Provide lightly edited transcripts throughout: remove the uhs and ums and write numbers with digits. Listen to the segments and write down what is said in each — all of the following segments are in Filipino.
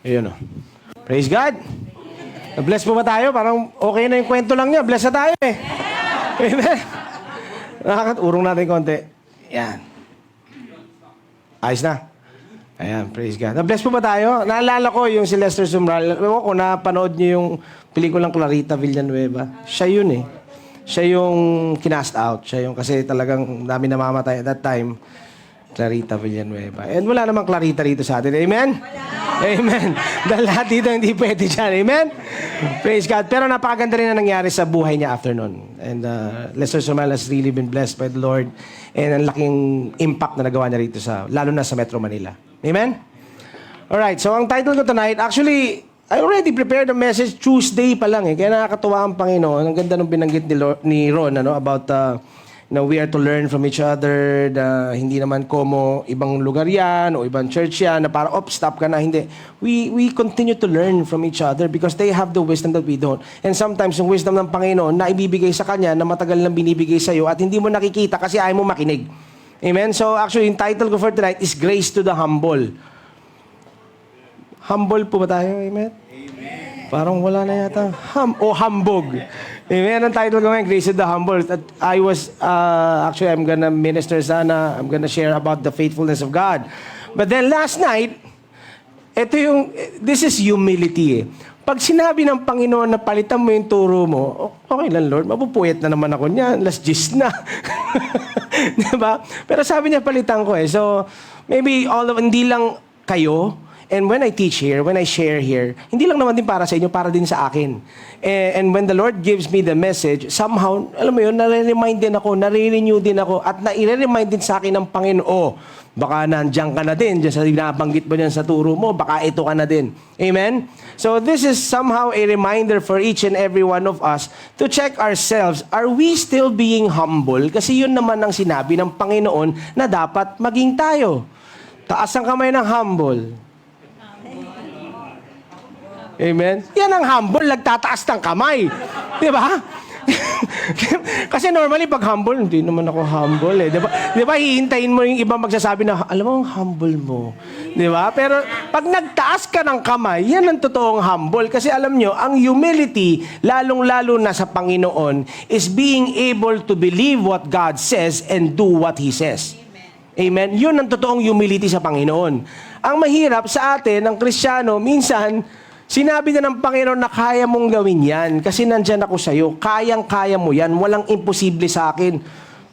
Ayun o. Praise God. Na-bless po ba tayo? Parang okay na yung kwento lang niya. Bless na tayo eh. Amen. Urong natin konti. Yan. Ayos na. Ayan, praise God. Na-bless po ba tayo? Naalala ko yung si Lester Sumrall. Ewan ko, napanood niyo yung pelikulang Clarita Villanueva. Siya yun eh. Siya yung kinast out. Siya yung kasi talagang dami namamatay at that time. Clarita Villanueva. And wala namang Clarita rito sa atin. Amen? Amen. Dahil lahat dito hindi pwede dyan. Amen? Praise God. Pero napakaganda rin na nangyari sa buhay niya after nun. And Lester Sumrall has really been blessed by the Lord. And ang laking impact na nagawa niya rito lalo na sa Metro Manila. Amen? Alright, so ang title ko tonight, actually, I already prepared a message Tuesday pa lang eh. Kaya nakakatuwa ang Panginoon. Ang ganda nung binanggit ni Ron about we are to learn from each other, hindi naman como ibang lugar yan o ibang church yan na para, stop ka na. Hindi. We continue to learn from each other because they have the wisdom that we don't. And sometimes yung wisdom ng Panginoon na ibibigay sa Kanya na matagal nang binibigay sa iyo at hindi mo nakikita kasi ayaw mo makinig. Amen? So actually, yung title ko for tonight is Grace to the Humble. Humble po ba tayo? Amen? Amen. Parang wala na yata. Hambog. Amen? Ang title ko ngayon, Grace to the Humble. Actually, I'm gonna minister sana. I'm gonna share about the faithfulness of God. But then last night, this is humility eh. Pag sinabi ng Panginoon na palitan mo yung turo mo, okay lang Lord, mapupuyat na naman ako niyan, last gist na. Diba? Pero sabi niya palitan ko eh. So, maybe hindi lang kayo, and when I teach here, when I share here, hindi lang naman din para sa inyo, para din sa akin. And when the Lord gives me the message, somehow, alam mo yun, nare-remind din ako, nare-renew din ako, at nare-remind din sa akin ng Panginoon, baka nandiyan ka na din, dyan sa binabanggit mo dyan sa turo mo, baka ito ka na din. Amen? So this is somehow a reminder for each and every one of us to check ourselves. Are we still being humble? Kasi yun naman ang sinabi ng Panginoon na dapat maging tayo. Taas ang kamay ng humble. Amen? Yan ang humble, nagtataas ng kamay. Di ba? Kasi normally pag humble, hindi naman ako humble eh. Di ba hihintayin mo yung iba magsasabi na, alam mo, ang humble mo. Di ba? Pero pag nagtaas ka ng kamay, yan ang totoong humble. Kasi alam nyo, ang humility, lalong-lalo na sa Panginoon, is being able to believe what God says and do what He says. Amen? Yun ang totoong humility sa Panginoon. Ang mahirap sa atin, ang Kristiyano, minsan, sinabi na ng Panginoon na kaya mong gawin yan kasi nandyan ako sa'yo. Kayang-kaya mo yan. Walang imposible sa akin.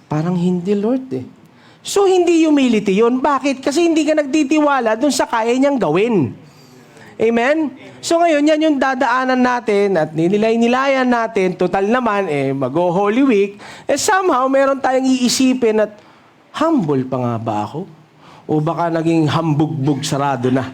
Parang hindi, Lord eh. So, hindi humility yun. Bakit? Kasi hindi ka nagtitiwala dun sa kaya niyang gawin. Amen? So, ngayon, yan yung dadaanan natin at nilay-nilayan natin. Total naman, mag-Holy Week. Somehow, meron tayong iisipin at humble pa nga ba ako? O baka naging hambugbog sarado na.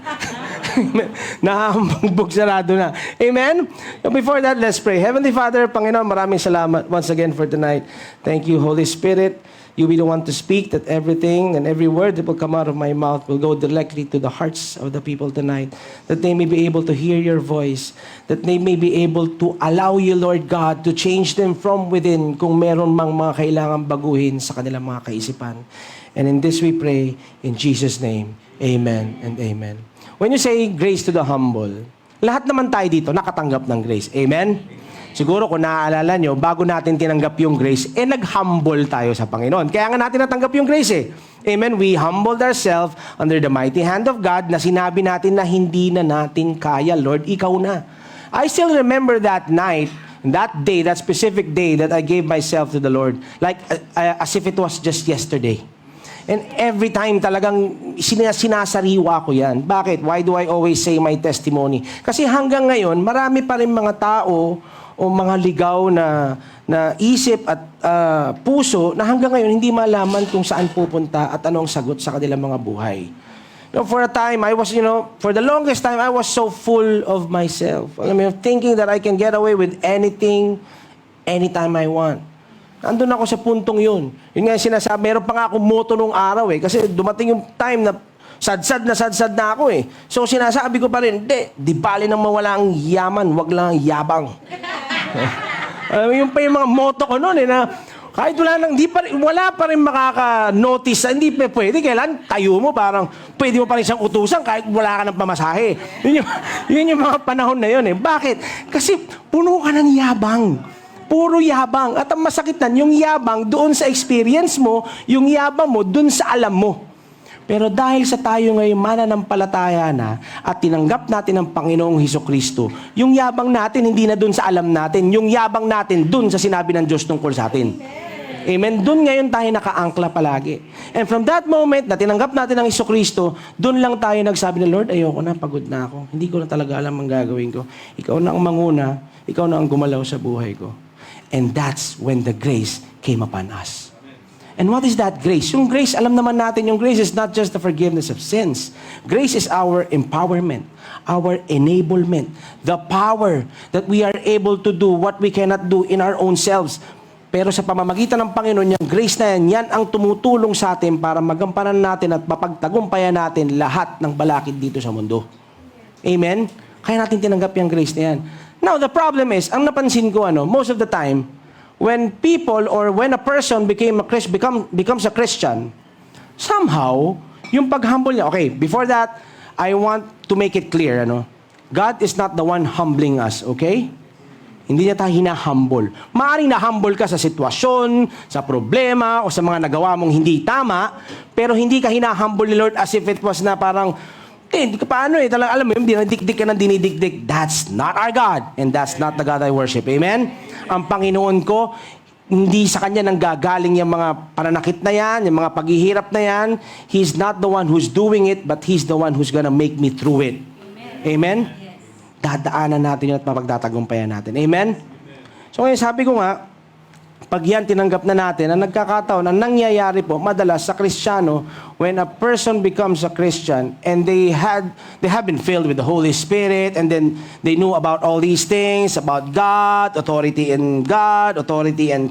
Nahambog sarado na. Amen? So before that, let's pray. Heavenly Father, Panginoon, maraming salamat once again for tonight. Thank you, Holy Spirit. You be the one to speak that everything and every word that will come out of my mouth will go directly to the hearts of the people tonight. That they may be able to hear your voice. That they may be able to allow you, Lord God, to change them from within kung meron mang mga kailangan baguhin sa kanilang mga kaisipan. And in this we pray, in Jesus' name, amen and amen. When you say grace to the humble, lahat naman tayo dito nakatanggap ng grace. Amen? Siguro kung naaalala nyo, bago natin tinanggap yung grace, nag-humble tayo sa Panginoon. Kaya nga natin natanggap yung grace eh. Amen? We humbled ourselves under the mighty hand of God na sinabi natin na hindi na natin kaya, Lord, ikaw na. I still remember that night, that day, that specific day that I gave myself to the Lord, like as if it was just yesterday. And every time talagang sinasariwa ko yan. Bakit? Why do I always say my testimony? Kasi hanggang ngayon, marami pa rin mga tao o mga ligaw na isip at puso na hanggang ngayon hindi malaman kung saan pupunta at anong sagot sa kanilang mga buhay. For a time, for the longest time, I was so full of myself. Thinking that I can get away with anything, anytime I want. Andun ako sa puntong yun. Yun nga sinasabi, meron pa nga akong moto nung araw eh. Kasi dumating yung time na sadsad na ako eh. So sinasabi ko pa rin, di bali nang mawala ang yaman, wag lang ang yabang. Yung pa yung mga moto ko noon eh, na Kahit wala pa rin makaka-notice, hindi pa pwede. Kailan tayo mo, parang pwede mo pa rin siyang utusan kahit wala ka ng pamasahe. Yun yung mga panahon na yun eh. Bakit? Kasi puno ka ng yabang. Puro yabang. At ang masakit na, yung yabang doon sa experience mo, yung yabang mo doon sa alam mo. Pero dahil sa tayo ngayon mananampalataya na at tinanggap natin ang Panginoong Hesukristo, yung yabang natin hindi na dun sa alam natin, yung yabang natin dun sa sinabi ng Diyos tungkol sa atin. Amen? Dun ngayon tayo nakaangkla palagi. And from that moment na tinanggap natin ang Hesukristo, dun lang tayo nagsabi na, Lord, ayoko na, pagod na ako. Hindi ko na talaga alam ang gagawin ko. Ikaw na ang manguna, ikaw na ang gumalaw sa buhay ko. And that's when the grace came upon us. And what is that grace? Yung grace, alam naman natin, yung grace is not just the forgiveness of sins. Grace is our empowerment, our enablement, the power that we are able to do what we cannot do in our own selves. Pero sa pamamagitan ng Panginoon, yung grace na yan ang tumutulong sa atin para magampanan natin at mapagtagumpayan natin lahat ng balakid dito sa mundo. Amen? Kaya natin tinanggap yung grace na yan. Now, the problem is, ang napansin ko, most of the time, when people or when a person becomes a Christian, somehow, yung pag-humble niya, okay, before that, I want to make it clear, God is not the one humbling us, okay? Hindi niya tayo hinahumble. Maaaring na-humble ka sa sitwasyon, sa problema, o sa mga nagawa mong hindi tama, pero hindi ka hinahumble ni Lord as if it was na parang, hindi ka paano talagang alam mo, dinidikdik ka ng dinidikdik. That's not our God, and that's not the God I worship. Amen? Ang Panginoon ko, hindi sa Kanya nanggagaling yung mga pananakit na yan, yung mga paghihirap na yan. He's not the one who's doing it, but He's the one who's gonna make me through it. Amen? Yes. Dadaanan natin yun at mapagtatagumpayan natin. Amen? So ngayon sabi ko nga, pag yan tinanggap na natin, ang nagkakataon, ang nangyayari po, madalas sa Kristiyano, when a person becomes a Christian, and they have been filled with the Holy Spirit, and then they knew about all these things, about God, authority in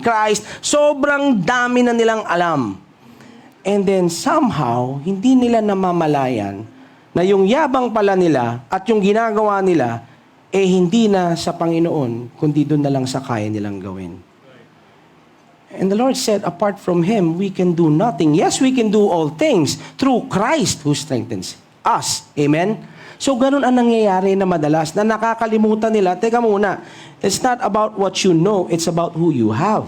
Christ, sobrang dami na nilang alam. And then somehow, hindi nila namamalayan na yung yabang pala nila at yung ginagawa nila, hindi na sa Panginoon, kundi doon na lang sa kaya nilang gawin. And the Lord said, apart from Him, we can do nothing. Yes, we can do all things through Christ who strengthens us. Amen? So, ganun ang nangyayari na madalas, na nakakalimutan nila, teka muna, it's not about what you know, it's about who you have.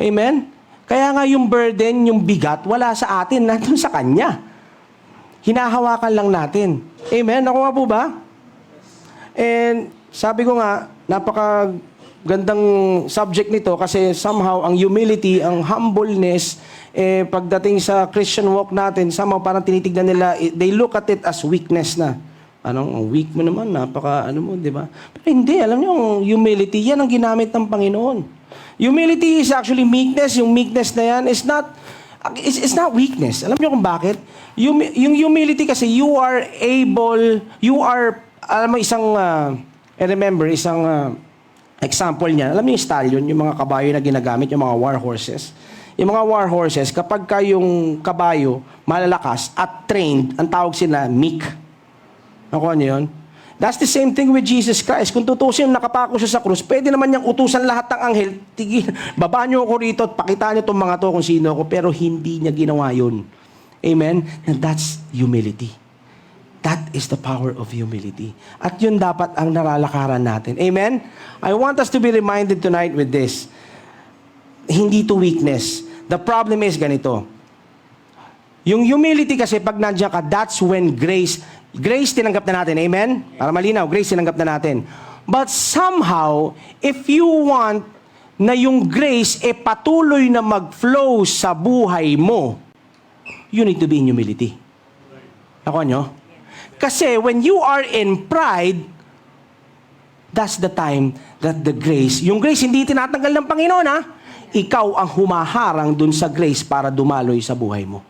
Amen? Kaya nga yung burden, yung bigat, wala sa atin, nandun sa Kanya. Hinahawakan lang natin. Amen? Ako nga po ba? And sabi ko nga, gandang subject nito kasi somehow ang humility, ang humbleness, pagdating sa Christian walk natin, somehow parang tinitignan nila, they look at it as weakness na. Anong weak mo naman, di ba? Pero hindi, alam niyo, ang humility, yan ang ginamit ng Panginoon. Humility is actually meekness. Yung meekness na yan is not, it's not weakness. Alam niyo kung bakit? Yung humility kasi, alam mo, I remember, example niya, alam niyo yung stallion, yung mga kabayo na ginagamit, yung mga war horses. Yung mga war horses, kapag yung kabayo malalakas at trained, ang tawag sila meek. Nakuha niyo yun? That's the same thing with Jesus Christ. Kung tutusin, nakapako siya sa krus, pwede naman niyang utusan lahat ng anghel, baba niyo ako rito at pakita niyo itong mga to kung sino ako, pero hindi niya ginawa yun. Amen? And that's humility. That is the power of humility. At yun dapat ang nalalakaran natin. Amen? I want us to be reminded tonight with this. Hindi to weakness. The problem is ganito. Yung humility kasi pag nandiyan ka, that's when grace tinanggap na natin. Amen? Para malinaw, grace tinanggap na natin. But somehow, if you want na yung grace patuloy na mag-flow sa buhay mo, you need to be in humility. Nakuha nyo? Kasi when you are in pride, that's the time that the grace, yung grace hindi tinatanggal ng Panginoon ikaw ang humaharang dun sa grace para dumaloy sa buhay mo.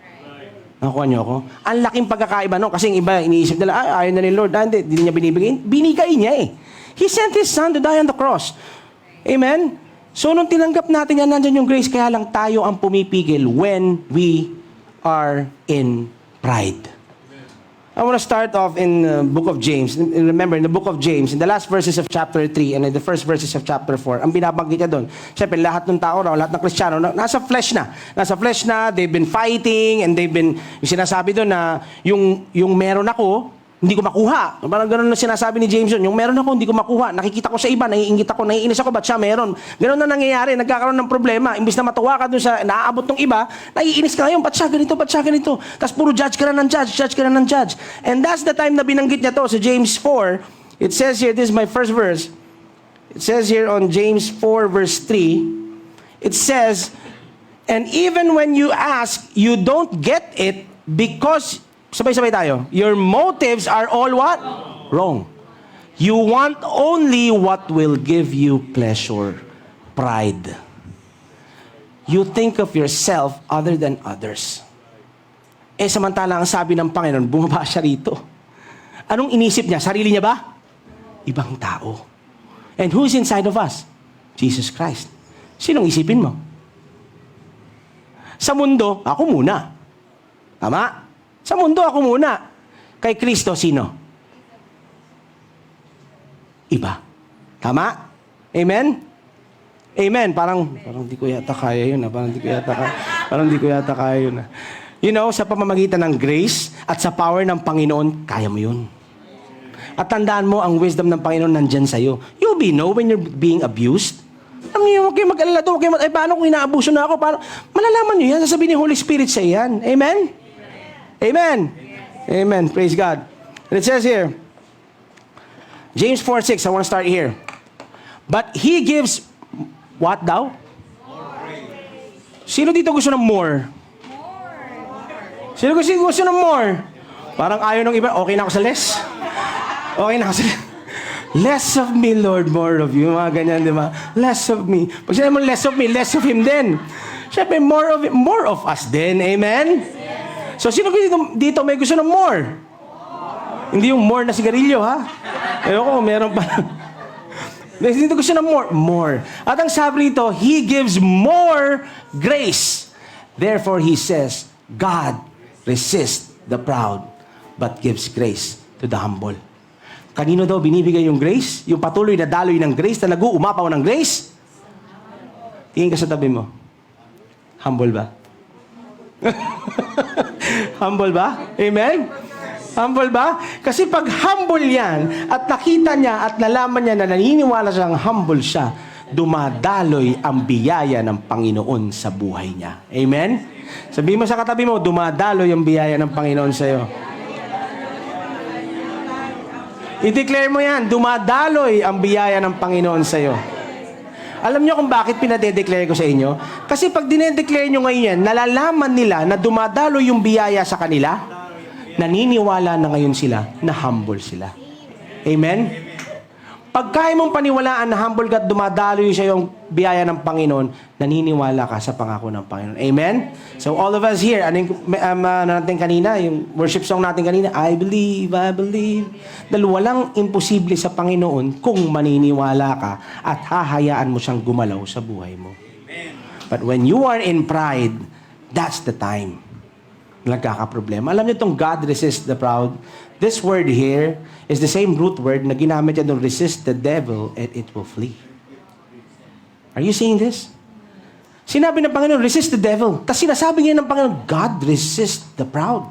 Nakuha niyo ako? Ang laking pagkakaiba kasi yung iba iniisip nila, ayaw na ni Lord, hindi niya binibigay. Binigay niya He sent His Son to die on the cross. Amen? So nung tinanggap natin yan, nandyan yung grace, kaya lang tayo ang pumipigil when we are in pride. I want to start off in the book of James. Remember, in the book of James, in the last verses of chapter 3 and in the first verses of chapter 4, ang binabanggit niya doon, syempre, lahat ng tao raw, lahat ng Kristiyano, nasa flesh na. Nasa flesh na, they've been fighting, and they've been, yung sinasabi doon na, yung meron ako, hindi ko makuha. Parang ganun na sinasabi ni James yun. Yung meron ako, hindi ko makuha. Nakikita ko sa iba, naiingit ako, naiinis ako, ba't siya meron? Ganun na nangyayari, nagkakaroon ng problema. Imbis na matuwa ka dun sa naaabot ng iba, naiinis ka ngayon, ba't siya ganito, ba't siya ganito? Tapos puro judge ka na ng judge, judge ka na ng judge. And that's the time na binanggit niya to sa James 4. It says here, this is my first verse. It says here on James 4 verse 3, it says, and even when you ask, you don't get it because sabay-sabay tayo. Your motives are all what? Wrong. You want only what will give you pleasure. Pride. You think of yourself other than others. Samantala ang sabi ng Panginoon, bumaba siya rito. Anong inisip niya? Sarili niya ba? Ibang tao. And who's inside of us? Jesus Christ. Sinong isipin mo? Sa mundo, ako muna. Tama? Sa mundo, ako muna. Kay Kristo, sino? Iba. Tama? Amen? Amen. Parang di ko yata kaya yun. Parang di ko yata kaya yun. You know, sa pamamagitan ng grace at sa power ng Panginoon, kaya mo yun. At tandaan mo, ang wisdom ng Panginoon nandyan sa'yo. You'll be know when you're being abused. Alam niyo, huwag kayo mag-alala doon. Paano kung inaabuso na ako? Malalaman niyo yan. Sasabihin ni Holy Spirit sa yan. Amen? Amen. Amen. Praise God. And it says here, James 4:6, I want to start here. But He gives, what daw? Sino dito gusto ng more? Sino gusto ng more? Parang ayaw ng iba, okay na ako sa less. Okay na ako sa less of me, Lord, more of you. Mga ganyan, di ba? Less of me. Pag sinabi mo less of me, less of Him din. Siyempre, more of us din. Amen? So, sino dito may gusto ng more? Hindi yung more na sigarilyo, ha? Ayoko, meron pa. Dito gusto ng more. More. At ang sabi rito, He gives more grace. Therefore, He says, God resists the proud, but gives grace to the humble. Kanino daw binibigay yung grace? Yung patuloy na daloy ng grace, na nag-uumapaw ng grace? Tingin ka sa tabi mo. Humble ba? Humble ba? Amen? Humble ba? Kasi pag humble yan, at nakita niya at nalaman niya na naniniwala siyang humble siya, dumadaloy ang biyaya ng Panginoon sa buhay niya. Amen? Sabihin mo sa katabi mo, dumadaloy ang biyaya ng Panginoon sa iyo. I-declare mo yan, dumadaloy ang biyaya ng Panginoon sa iyo. Alam niyo kung bakit pinadedeclare ko sa inyo? Kasi pag dinedeclare nyo ngayon yan, nalalaman nila na dumadalo yung biyaya sa kanila, naniniwala na ngayon sila na humble sila. Amen? Pag kaya mong paniwalaan na humble ka at dumadalo sa yung biyaya ng Panginoon, naniniwala ka sa pangako ng Panginoon. Amen? So all of us here, natin kanina, yung worship song natin kanina, I believe. Dahil walang imposible sa Panginoon kung maniniwala ka at hahayaan mo siyang gumalaw sa buhay mo. Amen. But when you are in pride, that's the time nagkakaproblema. Alam niyo itong God resists the proud. This word here is the same root word na ginamit niya doon, resist the devil and it will flee. Are you seeing this? Sinabi ng Panginoon, resist the devil. Tapos sinasabi niya ng Panginoon, God resists the proud.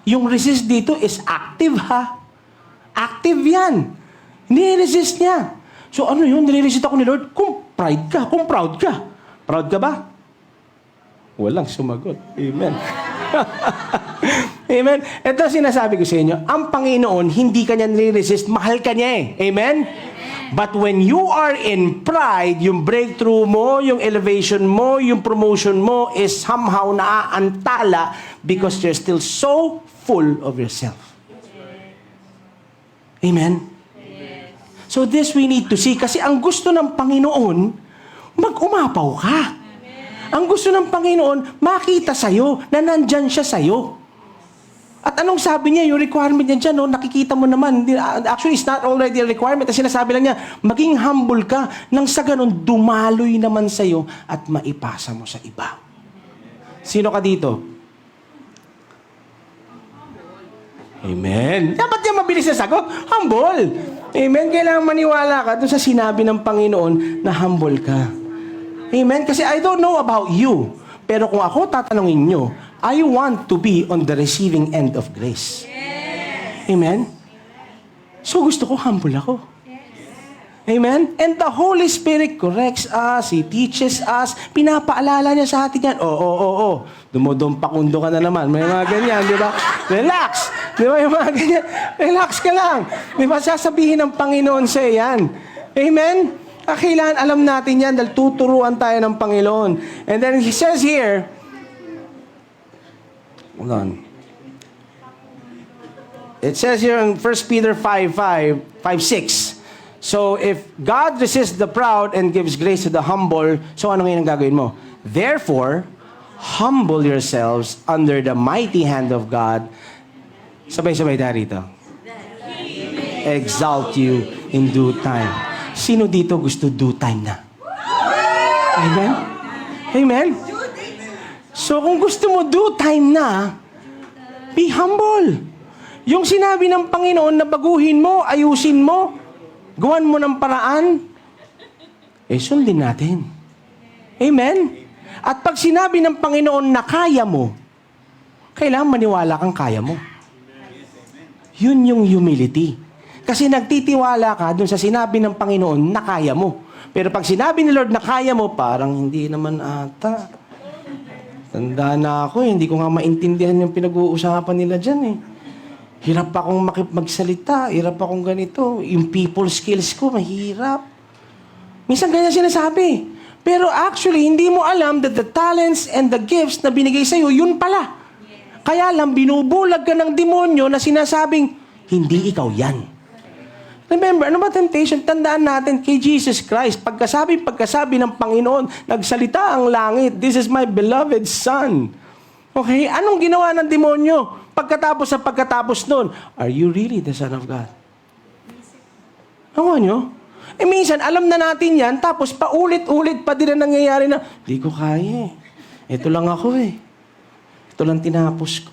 Yung resist dito is active, ha? Active yan. Nire-resist niya. So ano yun? Nire-resist ako ni Lord? Kung pride ka, kung proud ka. Proud ka ba? Walang sumagot. Amen. Amen. Ito sinasabi ko sa inyo, ang Panginoon, hindi ka niya nire-resist, mahal ka niya eh. Amen? But when you are in pride, yung breakthrough mo, yung elevation mo, yung promotion mo is somehow naaantala because you're still so full of yourself. Amen? So this we need to see. Kasi ang gusto ng Panginoon, mag-umapaw ka. Ang gusto ng Panginoon, makita sa'yo na nandyan siya sa'yo. At anong sabi niya, yung requirement niya dyan, no, nakikita mo naman. Actually, it's not already a requirement. At sinasabi lang niya, maging humble ka, nang sa ganun, dumaloy naman sa'yo at maipasa mo sa iba. Sino ka dito? Amen. Dapat yan mabilis na sagot. Humble. Amen. Kailangan maniwala ka doon sa sinabi ng Panginoon na humble ka. Amen. Kasi I don't know about you. Pero kung ako tatanungin nyo, I want to be on the receiving end of grace. Amen. So gusto ko humble ako. Amen? And the Holy Spirit corrects us, He teaches us, pinapaalala niya sa atin yan. Oo. Dumudumpa-kundo ka na naman. May mga ganyan, di ba? Relax. Di ba yung mga ganyan? Relax ka lang. Di ba? Sasabihin ng Panginoon sa yan. Amen? Kailangan alam natin yan dahil tuturuan tayo ng Panginoon. And then He says here, hold on. It says here in 1 Peter 5:6. So, if God resists the proud and gives grace to the humble, so ano ngayon ang gagawin mo? Therefore, humble yourselves under the mighty hand of God. Sabay-sabay tayo rito. Exalt you in due time. Sino dito gusto due time na? Amen? Amen? So, kung gusto mo due time na, be humble. Yung sinabi ng Panginoon na baguhin mo, ayusin mo, gawan mo ng paraan, sundin natin. Amen? At pag sinabi ng Panginoon na kaya mo, kailangan maniwala kang kaya mo. Yun yung humility. Kasi nagtitiwala ka dun sa sinabi ng Panginoon na kaya mo. Pero pag sinabi ni Lord na kaya mo, parang hindi naman ata. Tanda na ako, hindi ko nga maintindihan yung pinag-uusapan nila dyan Hirap akong magsalita, hirap akong ganito. Yung people skills ko, mahirap. Minsan ganyan sinasabi. Pero actually, hindi mo alam that the talents and the gifts na binigay sa'yo, yun pala. Kaya lang, binubulag ka ng demonyo na sinasabing, hindi ikaw yan. Remember, ano ba temptation? Tandaan natin kay Jesus Christ. Pagkasabi ng Panginoon, nagsalita ang langit, "This is my beloved Son." Okay? Anong ginawa ng demonyo? Pagkatapos nun, are you really the Son of God? Nakuha nyo? Minsan, alam na natin yan, tapos paulit-ulit pa din na nangyayari na, di ko kaya Ito lang ako Ito lang tinapos ko.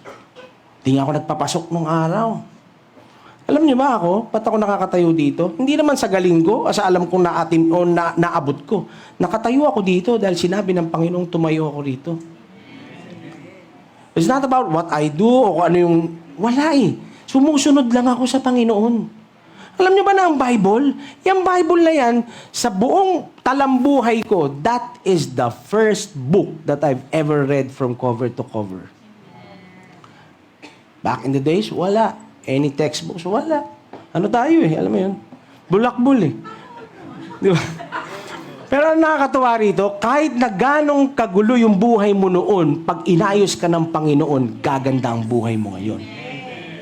Di nga ako nagpapasok nung araw. Alam niyo ba ako, ba't ako nakakatayo dito? Hindi naman sa galing ko, sa alam kong naabot ko. Nakatayo ako dito dahil sinabi ng Panginoong tumayo ako rito. It's not about what I do o kung ano yung... Wala Sumusunod lang ako sa Panginoon. Alam niyo ba na ang Bible? Yung Bible na yan, sa buong talambuhay ko, that is the first book that I've ever read from cover to cover. Back in the days, wala. Any textbooks, wala. Ano tayo alam mo yun? Bulakbul Di ba? Pero ang nakakatuwa rito, kahit na ganong kagulo yung buhay mo noon, pag inayos ka ng Panginoon, gaganda ang buhay mo ngayon.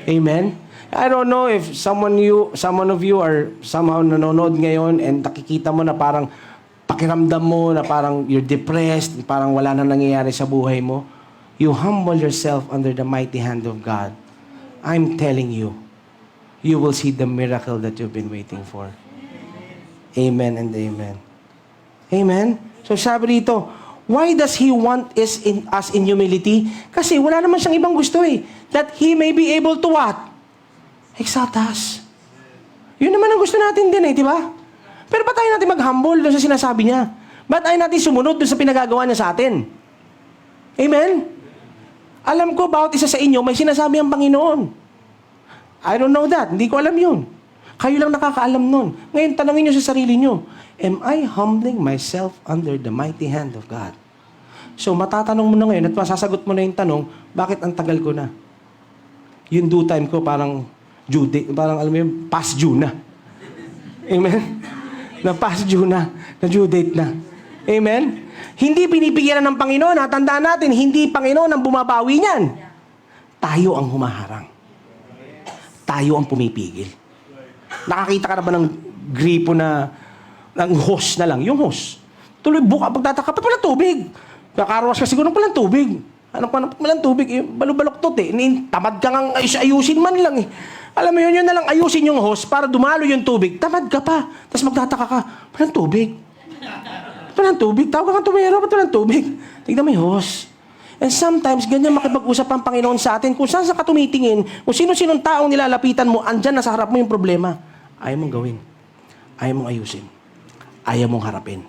Amen? I don't know if someone of you are somehow nanonood ngayon and nakikita mo na parang pakiramdam mo na parang you're depressed, parang wala na nangyayari sa buhay mo. You humble yourself under the mighty hand of God. I'm telling you, you will see the miracle that you've been waiting for. Amen and amen. Amen? So sabi dito, why does He want us in humility? Kasi wala naman siyang ibang gusto That He may be able to what? Exalt us. Yun naman ang gusto natin din di ba? Pero ba't tayo natin mag-humble doon sa sinasabi niya? Ba't tayo natin sumunod doon sa pinagagawa niya sa atin? Amen? Alam ko, bawat isa sa inyo, may sinasabi ang Panginoon. I don't know that. Hindi ko alam yun. Kayo lang nakakaalam nun. Ngayon, tanongin niyo sa sarili niyo, am I humbling myself under the mighty hand of God? So, matatanong mo na ngayon at masasagot mo na yung tanong, bakit ang tagal ko na? Yung due time ko parang due date, parang alam mo yung past due na. Amen? Na past due na due date na. Amen? Hindi binibigyan ng Panginoon. Tandaan natin, hindi Panginoon ang bumabawi niyan. Tayo ang humaharang. Tayo ang pumipigil. Nakakita ka na ba ng gripo na ng hose na lang? Yung hose. Tuloy buka, pagtataka, ba't walang tubig? Kakaroas ka siguro, walang tubig. Ano pa walang tubig? Balubaloktot Tamad ka nga ayusin man lang Alam mo yun na lang ayusin yung hose para dumalo yung tubig. Tamad ka pa. Tapos magtataka ka, walang tubig. Walang tubig. Tawag ka ng tumero, ba't walang tubig? Tignan mo yung hose. And sometimes, ganyan makipag-usap ang Panginoon sa atin. Kung saan ka tumitingin, kung sino-sinong taong nilalapitan mo, andyan na sa harap mo yung problema. Ayaw mong gawin. Ayaw mong ayusin. Ayaw mong harapin.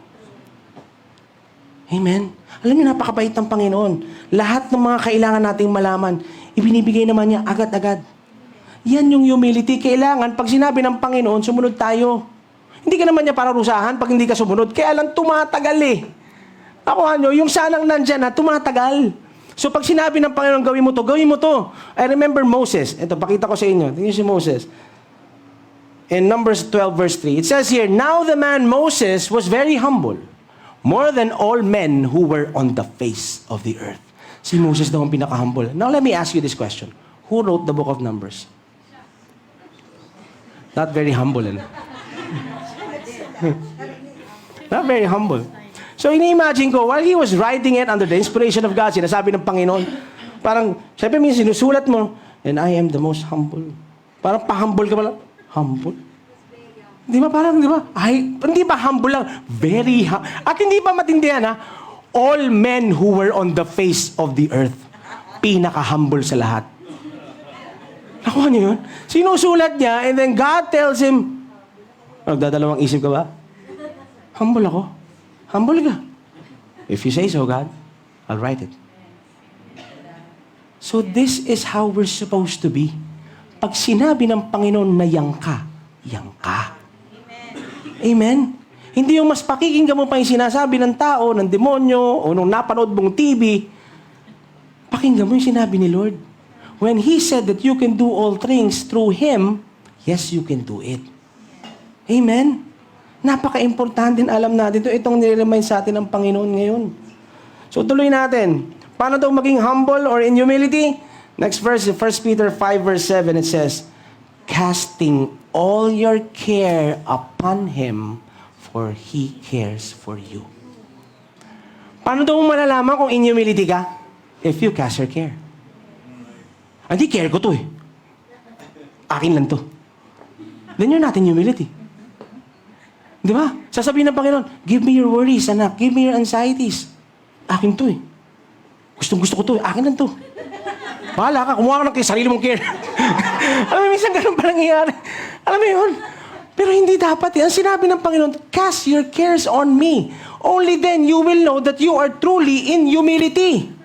Amen? Alam niyo, napakabait ng Panginoon. Lahat ng mga kailangan nating malaman, ibinibigay naman niya agad-agad. Yan yung humility. Kailangan, pag sinabi ng Panginoon, sumunod tayo. Hindi ka naman niya pararusahan pag hindi ka sumunod. Kaya lang tumatagal eh. Nakuha nyo, yung sanang nandyan na, tumatagal. So pag sinabi ng Panginoon, gawin mo to, gawin mo to. I remember Moses. Ito, pakita ko sa inyo. Tingnan si Moses. In Numbers 12 verse 3, it says here, "Now the man Moses was very humble, more than all men who were on the face of the earth." Si Moses daw ang pinaka-humble. Now let me ask you this question. Who wrote the book of Numbers? Not very humble, eh? Not very humble. So, ini-imagine ko, while he was writing it under the inspiration of God, sinasabi ng Panginoon, parang, syempre, minsan sinusulat mo, and I am the most humble. Parang pa-humble ka pala. Humble? Di ba parang, di ba? Ay, hindi ba humble lang? Very humble. At hindi ba matindihan, ha? All men who were on the face of the earth. Pinaka-humble sa lahat. Nakuha niyo yun? Sinusulat niya, and then God tells him, nagdadalawang isip ka ba? Humble ako. Humble ka. If you say so, God, I'll write it. So this is how we're supposed to be. Pag sinabi ng Panginoon na yang ka, yang ka. Amen? Hindi yung mas pakikinggan mo pa yung sinasabi ng tao, ng demonyo, o nung napanood mong TV. Pakinggan mo yung sinabi ni Lord. When He said that you can do all things through Him, yes, you can do it. Amen? Napaka-importante din alam natin ito. Itong nire-remind sa atin ng Panginoon ngayon. So tuloy natin. Paano daw maging humble or in humility? Next verse, 1 Peter 5 verse 7, it says, "Casting all your care upon Him, for He cares for you." Paano daw malalaman kung in humility ka? If you cast your care. Hindi, care ko to eh. Akin lang to. Then you're not in humility. Di ba? Sasabihin ng Panginoon, give me your worries, anak. Give me your anxieties. Akin to eh. Gustong-gusto ko to eh. Akin lang to. Bahala ka, kumuha ka ng sarili mong care. Alam mo, minsan ganun pa nangyayari. Alam mo yun? Pero hindi dapat eh. Ang sinabi ng Panginoon, cast your cares on me. Only then you will know that you are truly in humility.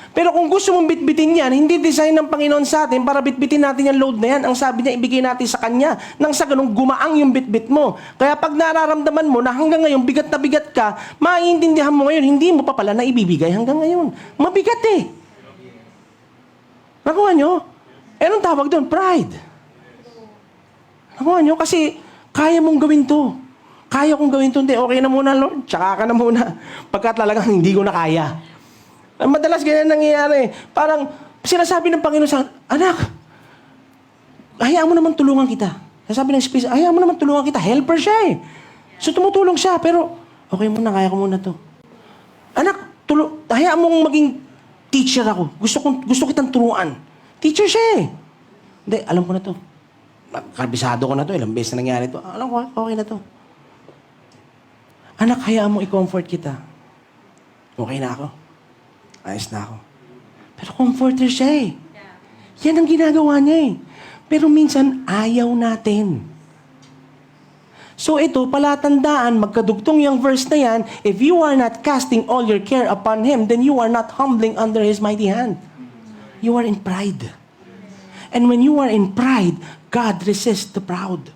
Pero kung gusto mong bitbitin yan, hindi design ng Panginoon sa atin para bitbitin natin yung load na yan. Ang sabi niya, ibigay natin sa Kanya. Nang sa ganun, gumaang yung bitbit mo. Kaya pag nararamdaman mo na hanggang ngayon, bigat na bigat ka, maiintindihan mo ngayon, hindi mo pa pala na ibibigay hanggang ngayon. Mabigat eh. Nakuha nyo? Anong tawag doon? Pride. Nakuha nyo? Kasi kaya mong gawin to. Kaya kong gawin to. Hindi, okay na muna, Lord. Tsaka ka na muna. Pagka talagang hindi ko na kaya. Madalas ganyan nangyayari. Parang sinasabi ng Panginoon sa anak, hayaan mo naman tulungan kita. Sasabi ng Spirit, hayaan mo naman tulungan kita. Helper siya eh. So tumutulong siya, pero okay muna, kaya ko muna to. Anak, hayaan mong maging teacher ako. Gusto kitang turuan. Teacher siya eh. Hindi, alam ko na to. Kabisado ko na to. Ilang beses na nangyari to. Alam ko, okay na to. Anak, hayaan mo i-comfort kita. Okay na ako. Ayos na ako. Pero comforter siya eh. Yan ang ginagawa niya eh. Pero minsan, ayaw natin. So ito, palatandaan, magkadugtong yung verse na yan, if you are not casting all your care upon Him, then you are not humbling under His mighty hand. You are in pride. And when you are in pride, God resists the proud.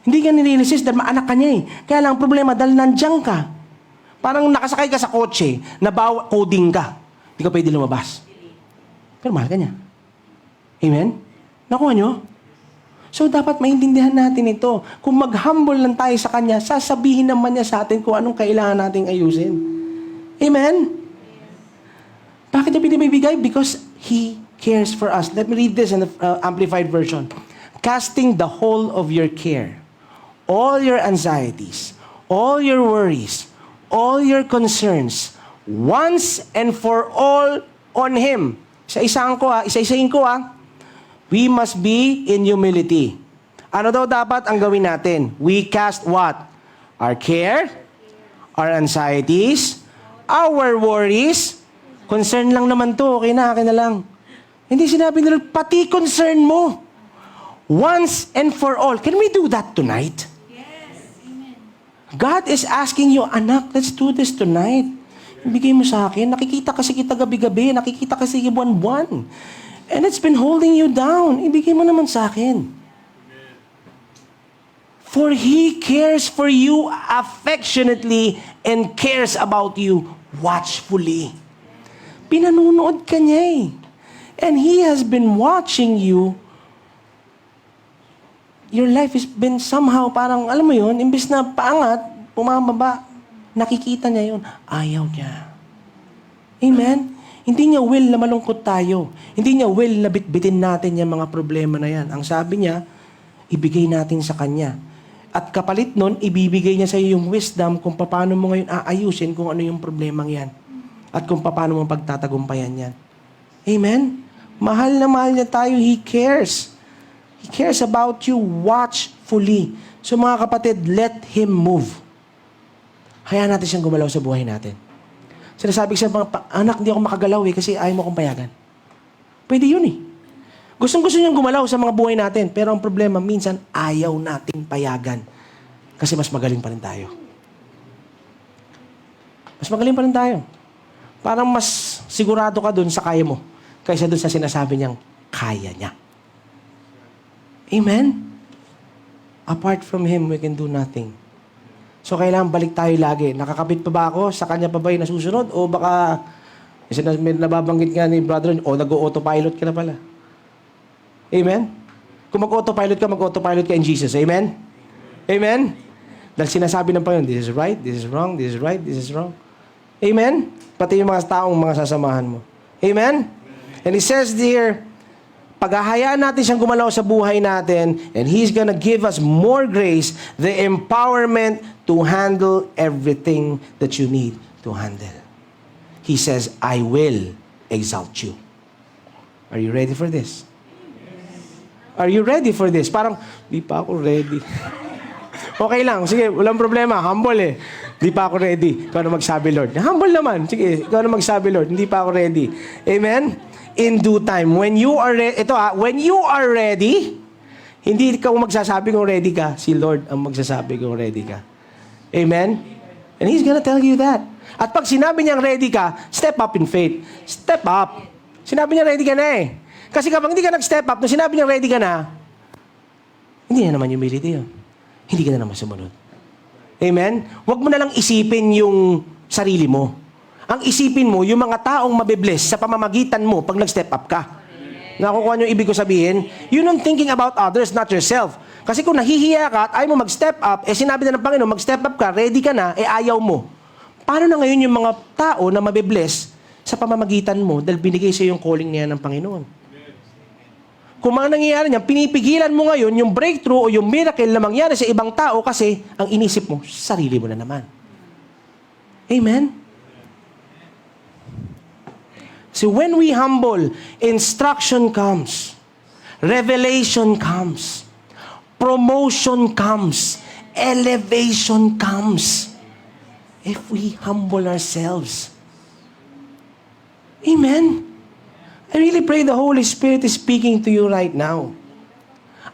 Hindi ka nire-resist dahil maanak ka niya eh. Kaya lang problema, dahil nandiyan ka. Parang nakasakay ka sa kotse, coding ka. Hindi ka pwede lumabas. Pero mahal ka niya. Amen? Nakuha nyo? So, dapat maintindihan natin ito. Kung mag-humble lang tayo sa Kanya, sasabihin naman niya sa atin kung anong kailangan nating ayusin. Amen? Bakit niya pinibigay? Because He cares for us. Let me read this in the Amplified Version. Casting the whole of your care, all your anxieties, all your worries, all your concerns, once and for all on Him. Isa-isahin ko. We must be in humility. Ano daw dapat ang gawin natin? We cast what? Our care, our anxieties, our worries, Concern lang naman to, okay na, akin na lang. Hindi sinabi ni Lord, pati concern mo. Once and for all. Can we do that tonight? Yes. Amen. God is asking you, anak, let's do this tonight. Ibigay mo sa akin. Nakikita kasi kita gabi-gabi. Nakikita kasi buwan-buwan. And it's been holding you down. Ibigay mo naman sa akin. For He cares for you affectionately and cares about you watchfully. Pinanunood ka niya eh. And He has been watching you. Your life has been somehow parang, alam mo yun, imbis na paangat, pumababa, nakikita niya yun. Ayaw niya. Amen? Hindi niya will na malungkot tayo. Hindi niya will na bitbitin natin yung mga problema na yan. Ang sabi niya, ibigay natin sa Kanya. At kapalit nun, ibibigay niya sa iyo yung wisdom kung paano mo ngayon aayusin kung ano yung problemang yan. At kung paano mo pagtatagumpayan yan. Amen? Mahal na mahal niya tayo. He cares. He cares about you watchfully. So mga kapatid, let Him move. Hayaan natin siyang gumalaw sa buhay natin. Sinasabi ko sa mga anak, hindi ako makagalaw kasi ayaw mo akong payagan. Pwede yun eh. Gustong-gusto niyang gumalaw sa mga buhay natin. Pero ang problema, minsan ayaw nating payagan. Kasi mas magaling pa rin tayo. Mas magaling pa rin tayo. Parang mas sigurado ka dun sa kaya mo kaysa dun sa sinasabi niyang kaya niya. Amen? Apart from Him, we can do nothing. So, kailangan balik tayo lagi. Nakakapit pa ba ako? Sa Kanya pa ba yung nasusunod? O baka, may nababanggit nga ni brother, o nag-autopilot ka na pala. Amen? Kung mag-autopilot ka in Jesus. Amen? Amen? Dahil sinasabi ng Panginoon, this is right, this is wrong, this is right, this is wrong. Amen? Pati yung mga taong mga sasamahan mo. Amen? And He says there, paghahayaan natin siyang gumalaw sa buhay natin, and He's gonna give us more grace, the empowerment to handle everything that you need to handle. He says, I will exalt you. Are you ready for this? Are you ready for this? Parang, di pa ako ready. Okay lang, sige, walang problema, humble eh. Di pa ako ready. Ikaw na magsabi, Lord. Humble naman. Sige, ikaw na magsabi, Lord. Hindi pa ako ready. Amen? In due time. When you are when you are ready, hindi ikaw magsasabi kung ready ka. Si Lord ang magsasabi kung ready ka. Amen? And He's gonna tell you that. At pag sinabi niyang ready ka, step up in faith. Step up. Sinabi niya ready ka na eh. Kasi kapag hindi ka nag-step up, nung sinabi niyang ready ka na, hindi na naman humility yun. Hindi ka na naman sumunod. Amen? Huwag mo na lang isipin yung sarili mo. Ang isipin mo, yung mga taong mabibless sa pamamagitan mo pag nag-step up ka. Nakukuha niyo yung ibig ko sabihin? Yun ang thinking about others, not yourself. Kasi kung nahihiya ka at ayaw mo mag-step up, sinabi na ng Panginoon, mag-step up ka, ready ka na, ayaw mo. Paano na ngayon yung mga tao na mabibless sa pamamagitan mo dahil binigay sa yung calling niya ng Panginoon? Kung mga nangyayari niya, pinipigilan mo ngayon yung breakthrough o yung miracle na mangyari sa ibang tao kasi ang inisip mo, sarili mo na naman. Amen? So when we humble, instruction comes. Revelation comes. Promotion comes. Elevation comes. If we humble ourselves. Amen? I really pray the Holy Spirit is speaking to you right now.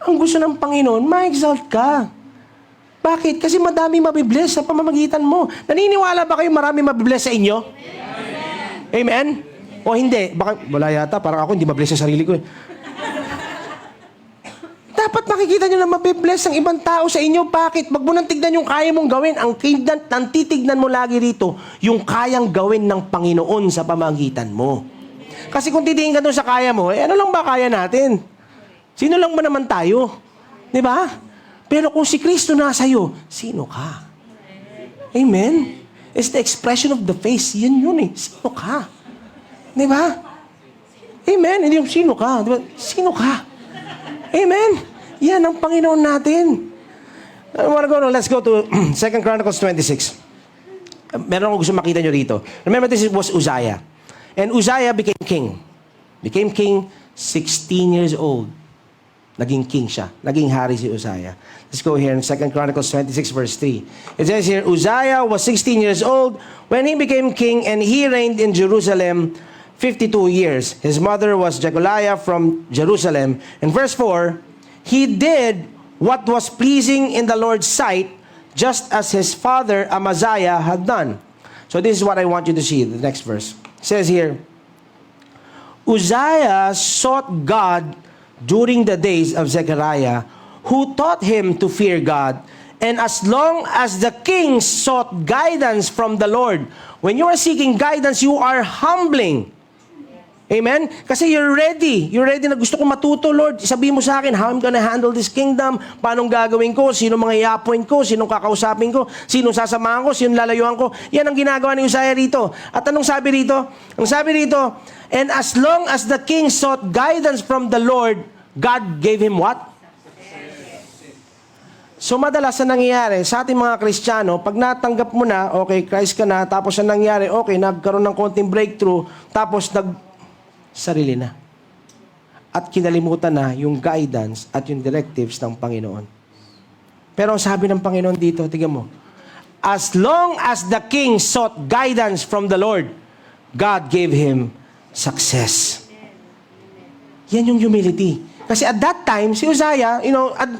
Ang gusto ng Panginoon, ma-exalt ka. Bakit? Kasi madami mabibless sa pamamagitan mo. Naniniwala ba kayo marami mabibless sa inyo? Amen? Amen? O hindi? Baka, wala yata. Parang ako hindi mabibless sa sarili ko eh. Dapat makikita nyo na mabibless ang ibang tao sa inyo. Bakit? Wag mo nang tignan yung kaya mong gawin. Ang titignan mo lagi rito, yung kayang gawin ng Panginoon sa pamamagitan mo. Kasi kung titingin ka doon sa kaya mo, ano lang ba kaya natin? Sino lang ba naman tayo? Di ba? Pero kung si Kristo nasa iyo, sino ka? Amen? It's the expression of the face. Yan yun eh. Sino ka? Di ba? Amen? Hindi yung sino ka. Di ba? Sino ka? Amen? Yan ang Panginoon natin. Let's go to 2 Chronicles 26. Meron akong gusto makita nyo rito. Remember, this was Uzziah. And Uzziah became king. Became king 16 years old. Naging king siya. Naging hari si Uzziah. Let's go here in 2 Chronicles 26 verse 3. It says here, Uzziah was 16 years old when he became king, and he reigned in Jerusalem 52 years. His mother was Jecoliah from Jerusalem. In verse 4, he did what was pleasing in the Lord's sight, just as his father Amaziah had done. So this is what I want you to see. The next verse. It says here, Uzziah sought God during the days of Zechariah, who taught him to fear God. And as long as the king sought guidance from the Lord, when you are seeking guidance, you are humbling. Amen? Kasi you're ready. You're ready na gusto ko matuto, Lord. Sabihin mo sa akin, how I'm gonna handle this kingdom, paanong gagawin ko, sino mga i-appoint ko, sinong kakausapin ko, sinong sasamahan ko, sinong lalayuan ko. Yan ang ginagawa ni Uzziah rito. At anong sabi rito? Ang sabi rito, and as long as the king sought guidance from the Lord, God gave him what? So madalas na nangyayari sa ating mga Kristiyano, pag natanggap mo na, okay, Christ ka na, tapos ang nangyari, okay, nagkaroon ng konting breakthrough, tapos sarili na. At kinalimutan na yung guidance at yung directives ng Panginoon. Pero ang sabi ng Panginoon dito, tingnan mo, as long as the king sought guidance from the Lord, God gave him success. Yan yung humility. Kasi at that time, si Uzziah,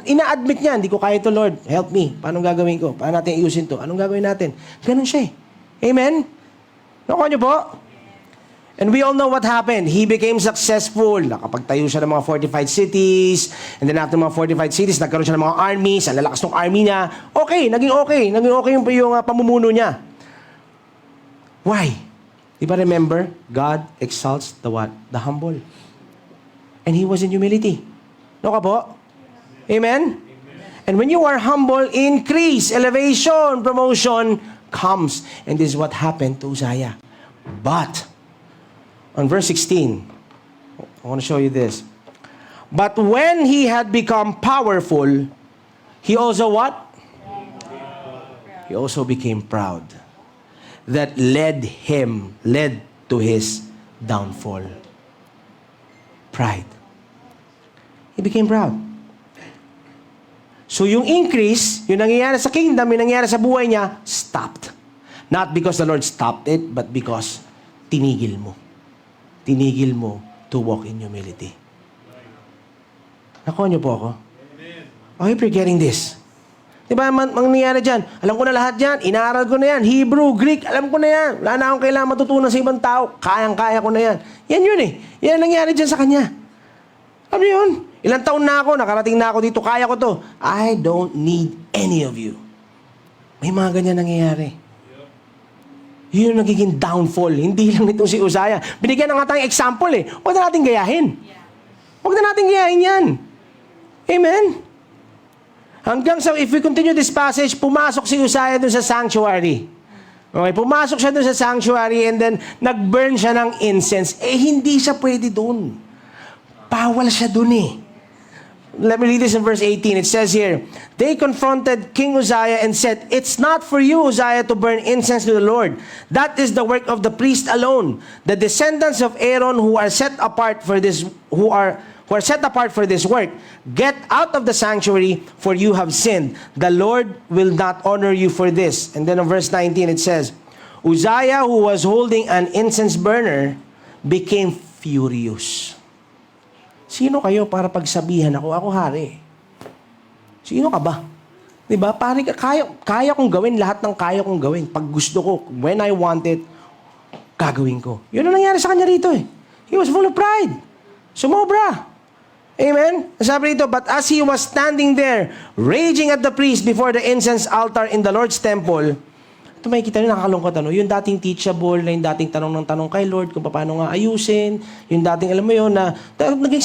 ina-admit niya, hindi ko kaya ito, Lord. Help me. Paano gagawin ko? Paano natin iusin to? Anong gagawin natin? Ganun siya eh. Amen? Nakuha niyo po? And we all know what happened. He became successful. Nakapagtayo siya ng mga fortified cities. And then after mga fortified cities, nagkaroon siya ng mga armies. Ang lalakas ng army niya. Okay, naging okay. Naging okay yung pamumuno niya. Why? Di ba remember? God exalts the what? The humble. And he was in humility. No ka po? Amen? And when you are humble, increase, elevation, promotion comes. And this is what happened to Uzziah. But, on verse 16, I want to show you this. But when he had become powerful, he also what? He also became proud. That led to his downfall. Pride. He became proud. So yung increase, yung nangyayari sa kingdom, yung nangyayari sa buhay niya, stopped. Not because the Lord stopped it, but because tinigil mo. Tinigil mo to walk in humility. Nakuha niyo po ako? I hope you're getting this. Di ba, mangyayari dyan? Alam ko na lahat dyan. Inaaral ko na yan. Hebrew, Greek, alam ko na yan. Wala na akong kailangan matutunan sa ibang tao. Kayang-kaya ko na yan. Yan yun eh. Yan ang nangyari dyan sa kanya. Alam niyo yun? Ilang taon na ako, nakarating na ako dito, kaya ko to. I don't need any of you. May mga ganyan nangyayari. Yun yung nagiging downfall. Hindi lang nito si Uzziah. Binigyan na nga tayong example eh. Huwag na natin gayahin. Huwag na natin gayahin yan. Amen? Hanggang sa, if we continue this passage, pumasok si Uzziah dun sa sanctuary. Okay, pumasok siya dun sa sanctuary and then nag-burn siya ng incense. Eh, hindi siya pwede dun. Bawal siya dun eh. Let me read this in verse 18. It says here, they confronted King Uzziah and said, it's not for you, Uzziah, to burn incense to the Lord. That is the work of the priest alone. The descendants of Aaron who are set apart for this, who are set apart for this work. Get out of the sanctuary, for you have sinned. The Lord will not honor you for this. And then in verse 19 it says, Uzziah, who was holding an incense burner, became furious. Sino kayo para pagsabihan ako hari? Sino ka ba? Diba? Pare, kaya kong gawin lahat ng kaya kong gawin. Pag gusto ko, when I want it, gagawin ko. Yun ang nangyari sa kanya rito eh. He was full of pride. Sumobra. Amen? Sabi rito, but as he was standing there, raging at the priest before the incense altar in the Lord's temple, ito makikita nyo, nakakalungkot yung dating teachable, na yung dating tanong ng tanong kay Lord kung paano nga ayusin, yung dating alam mo yun na naging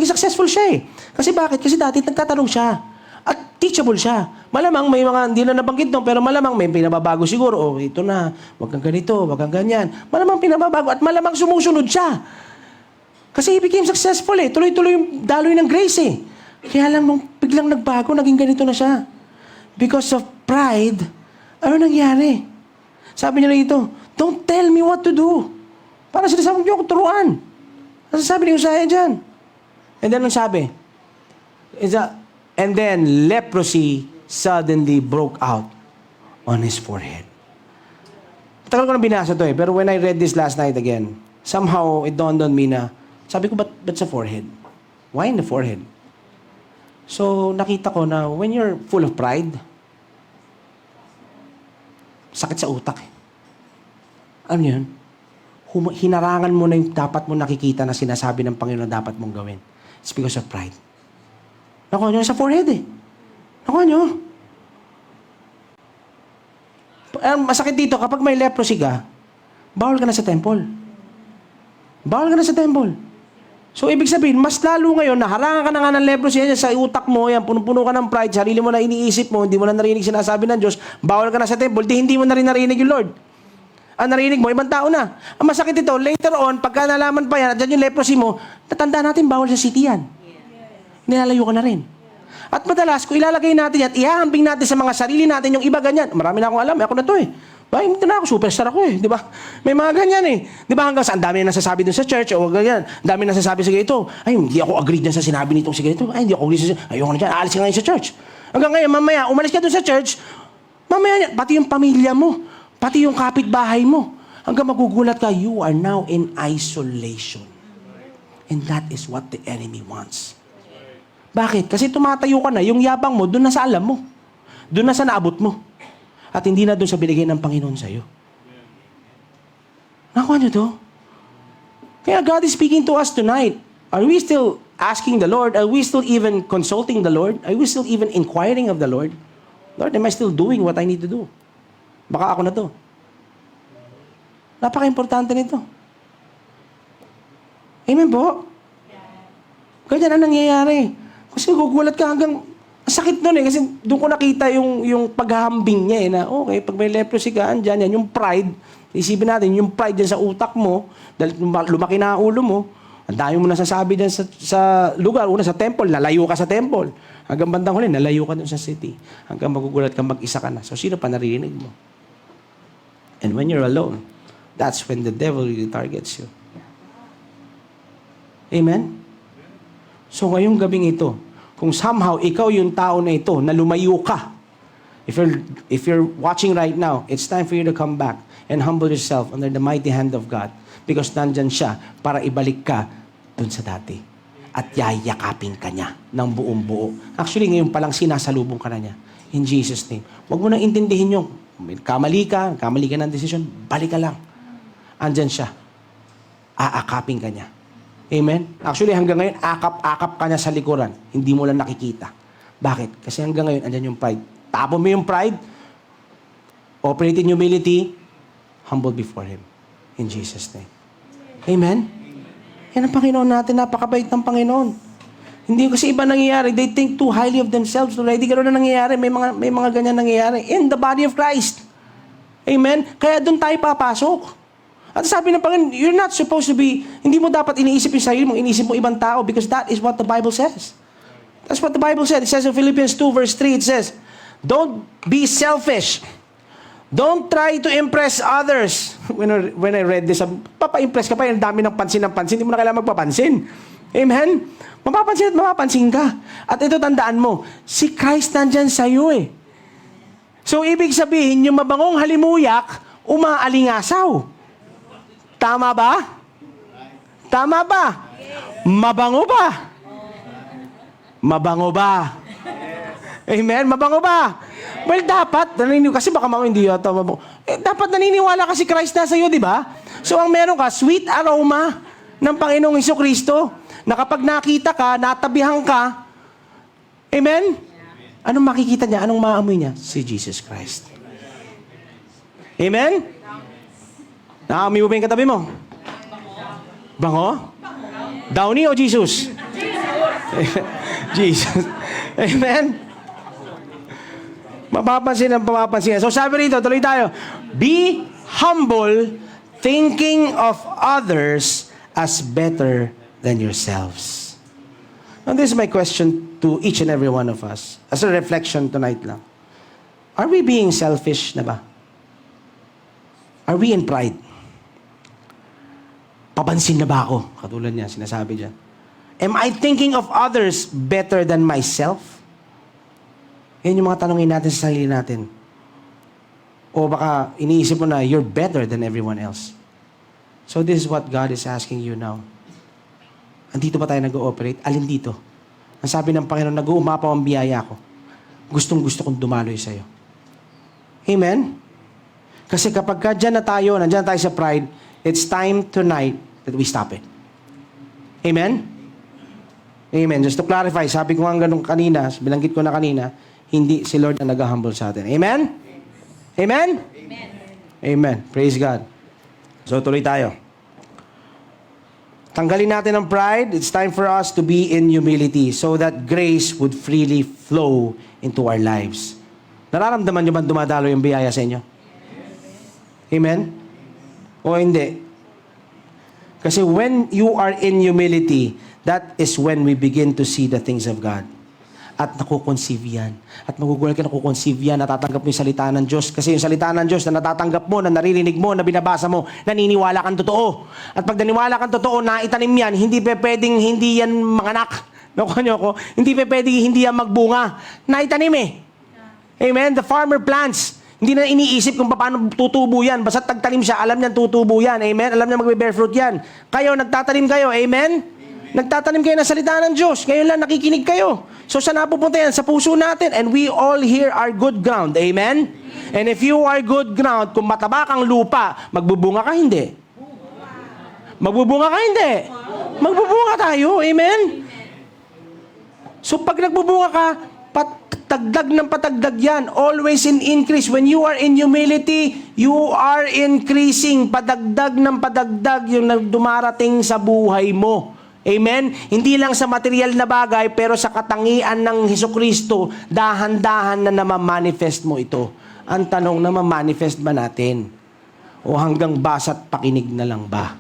successful siya eh. Kasi bakit? Kasi dati nagtatanong siya. At teachable siya. Malamang may mga, hindi na nabanggit doon, pero malamang may pinababago siguro. Ito na, wag kang ganito, wag kang ganyan. Malamang pinababago at malamang sumusunod siya. Kasi he became successful eh. Tuloy-tuloy yung daloy ng grace eh. Kaya lang nung biglang nagbago, naging ganito na siya. Because of pride, ano nangyari? Sabi niya rito, don't tell me what to do. Para sinasabi niyo ako turuan. Ano sabi ni Uzziah dyan? And then, ang sabi, and then leprosy suddenly broke out on his forehead. Tagal ko na binasa to pero when I read this last night again, somehow it dawned on me na, sabi ko, ba't sa forehead? Why in the forehead? So, nakita ko na when you're full of pride, sakit sa utak. Alam niyo yun? Hinarangan mo na yung dapat mo nakikita na sinasabi ng Panginoon na dapat mong gawin. It's because of pride. Nakuha nyo sa forehead Nakuha nyo. Masakit dito, kapag may leprosy ka, bawal ka na sa temple. Bawal ka na sa temple. So, ibig sabihin, mas lalo ngayon, naharangan ka na nga ng leprosy, yan sa utak mo, yan, puno-puno ka ng pride, sarili mo na iniisip mo, hindi mo na narinig sinasabi ng Diyos, bawal ka na sa temple, hindi mo na rin narinig yung Lord. Ang narinig mo, ibang tao na. Ang masakit ito, later on, pagka nalaman pa yan, at dyan yung leprosy mo, natanda natin, bawal sa city yan. Nilalayo ka na rin. At madalas, kung ilalagay natin yan, ihahambing natin sa mga sarili natin yung iba ganyan. Marami na akong alam, ako na to Ito na ako, superstar ako di ba? May mga ganyan di ba hanggang saan dami na nasasabi dun sa church o ganyan. Dami na nasasabi sa ganito. Ay, hindi ako agree dyan sa sinabi nitong si ganito. Ay, hindi ako agree sa ayoko na dyan, aalis ka ngayon sa church. Hanggang ngayon, mamaya, umalis ka dun sa church, mamaya, pati yung pamilya mo, pati yung kapitbahay mo, hanggang magugulat ka, you are now in isolation. And that is what the enemy wants. Bakit? Kasi tumatayo ka na, yung yabang mo, doon na sa alam mo. Doon na sa naabot mo. At hindi na doon sa binigay ng Panginoon sa'yo. Nakuha niyo to? Kaya God is speaking to us tonight. Are we still asking the Lord? Are we still even consulting the Lord? Are we still even inquiring of the Lord? Lord, am I still doing what I need to do? Baka ako na to. Napaka-importante nito. Amen po? Ganyan ang nangyayari. Kasi gugulat ka hanggang sakit nun kasi doon ko nakita yung paghahambing niya na okay, pag may leprosy ka, andyan yan, yung pride, isipin natin, yung pride dyan sa utak mo, dahil lumaki na ang ulo mo, ang dami mo nasasabi dyan sa lugar, una sa temple, nalayo ka sa temple. Hanggang bandang huli, nalayo ka dun sa city. Hanggang magugulat ka, mag-isa ka na. So, sino pa naririnig mo? And when you're alone, that's when the devil really targets you. Amen? So, ngayong gabing ito, kung somehow ikaw yung tao na ito, na lumayo ka, if you're watching right now, it's time for you to come back and humble yourself under the mighty hand of God because nandyan siya para ibalik ka dun sa dati. At yayakapin ka niya ng buong buo. Actually, ngayon palang sinasalubong ka na niya. In Jesus' name. Huwag mo nang intindihin yung kamali ka ng desisyon, balik ka lang. Andyan siya. Aakapin ka niya. Amen? Actually, hanggang ngayon, akap-akap ka niya sa likuran. Hindi mo lang nakikita. Bakit? Kasi hanggang ngayon, andyan yung pride. Tapon mo yung pride, operate in humility, humble before Him. In Jesus' name. Amen? Yan ang Panginoon natin. Napakabait ng Panginoon. Hindi kasi iba nangyayari. They think too highly of themselves. Already gano'n na nangyayari. May mga ganyan nangyayari. In the body of Christ. Amen? Kaya doon tayo papasok. At sabi ng Panginoon, you're not supposed to be, hindi mo dapat iniisip yung sarili mo, iniisip mo ibang tao because that is what the Bible says. That's what the Bible said. It says in Philippians 2 verse 3, it says, don't be selfish. Don't try to impress others. When I read this, papa-impress ka pa, yung dami ng pansin, hindi mo na kailangan magpapansin. Amen? Mapapansin at mapapansin ka. At ito tandaan mo, si Christ nandyan sa'yo So, ibig sabihin, yung mabangong halimuyak, umaalingasaw. Tama ba? Tama ba? Mabango ba? Mabango ba? Amen? Mabango ba? Well, dapat, kasi baka hindi yata mabango. Dapat naniniwala ka si Christ na sa'yo, di ba? So, ang meron ka, sweet aroma ng Panginoong Hesukristo, na kapag nakita ka, natabihan ka, amen? Anong makikita niya? Anong maamoy niya? Si Jesus Christ. Amen? Nakaamoy mo ba yung katabi mo? Bango? Downy o Jesus? Jesus. Amen? Mapapansin ang papapansin. So sabi rito, tuloy tayo. Be humble, thinking of others as better than yourselves. And this is my question to each and every one of us. As a reflection tonight lang. Are we being selfish na ba? Are we in pride? Papansin na ba ako? Katulad niya, sinasabi dyan. Am I thinking of others better than myself? Yan yung mga tanongin natin sa sarili natin. O baka iniisip mo na you're better than everyone else. So this is what God is asking you now. Andito ba tayo nag-ooperate? Alin dito? Ang sabi ng Panginoon, nag-uumapaw ang biyaya ko. Gustong-gusto kong dumaloy sa'yo. Amen? Kasi kapag dyan na tayo, nandyan tayo sa pride, it's time tonight that we stop it. Amen? Amen. Just to clarify, sabi ko nga ganun kanina, bilanggit ko na kanina, hindi si Lord na nag-humble sa atin. Amen? Amen? Amen. Amen. Praise God. So tuloy tayo. Tanggalin natin ang pride. It's time for us to be in humility so that grace would freely flow into our lives. Nararamdaman nyo ba dumadalo yung biyaya sa inyo? Amen? O hindi? Kasi when you are in humility, that is when we begin to see the things of God. At nakukonceive yan. At magugulat ka, nakukonceive yan, natatanggap mo yung salita ng Diyos. Kasi yung salita ng Diyos na natatanggap mo, na naririnig mo, na binabasa mo, naniniwala kang totoo. At pag naniwala kang totoo, naitanim yan, hindi pa pwedeng hindi yan manganak. Noko, hindi pa pwedeng hindi yan magbunga. Naitanim eh. Amen? The farmer plants. Hindi na iniisip kung paano tutubo yan. Basta tagtanim siya, alam niya tutubo yan. Amen? Alam niya magbe-bear fruit yan. Kayo, nagtatanim kayo. Amen? Nagtatanim kayo ng salita ng Diyos. Ngayon lang nakikinig kayo. So saan napupunta yan? Sa puso natin. And we all here are good ground. Amen? And if you are good ground, kung mataba kang lupa, magbubunga ka hindi? Magbubunga ka hindi? Magbubunga tayo. Amen? So pag nagbubunga ka, patagdag ng patagdag yan. Always in increase. When you are in humility, you are increasing. Padagdag ng padagdag yung dumarating sa buhay mo. Amen? Hindi lang sa material na bagay, pero sa katangian ng Hesukristo, dahan-dahan na namamanifest mo ito. Ang tanong, namamanifest ba natin? O hanggang basa't pakinig na lang ba?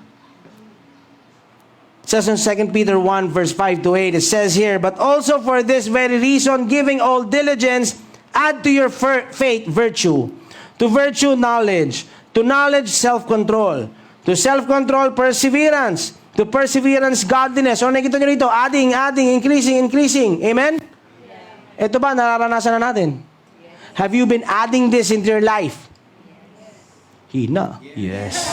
It says in 2 Peter 1 verse 5 to 8, it says here, but also for this very reason, giving all diligence, add to your faith virtue, to virtue knowledge, to knowledge self-control, to self-control perseverance, to perseverance godliness. O nakikita nyo rito, adding, increasing. Amen? Yeah. Ito ba, nararanasan na natin? Yeah. Have you been adding this into your life? Hina. Yes.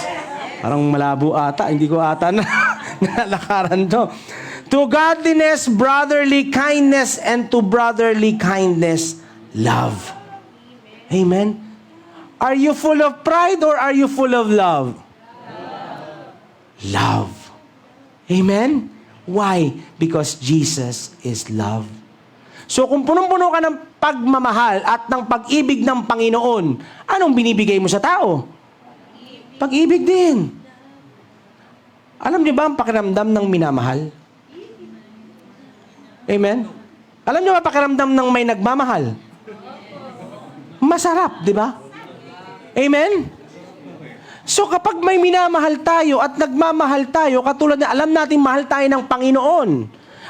Parang malabo ata. Hindi ko ata na nalakaran to. To godliness, brotherly kindness, and to brotherly kindness, love. Amen? Are you full of pride or are you full of love? Love. Amen? Why? Because Jesus is love. So kung punong-puno ka ng pagmamahal at ng pag-ibig ng Panginoon, anong binibigay mo sa tao? Pag-ibig din. Alam niyo ba ang pakiramdam ng minamahal? Amen? Alam niyo ba pakiramdam ng may nagmamahal? Masarap, di ba? Amen? So kapag may minamahal tayo at nagmamahal tayo, katulad na alam natin mahal tayo ng Panginoon.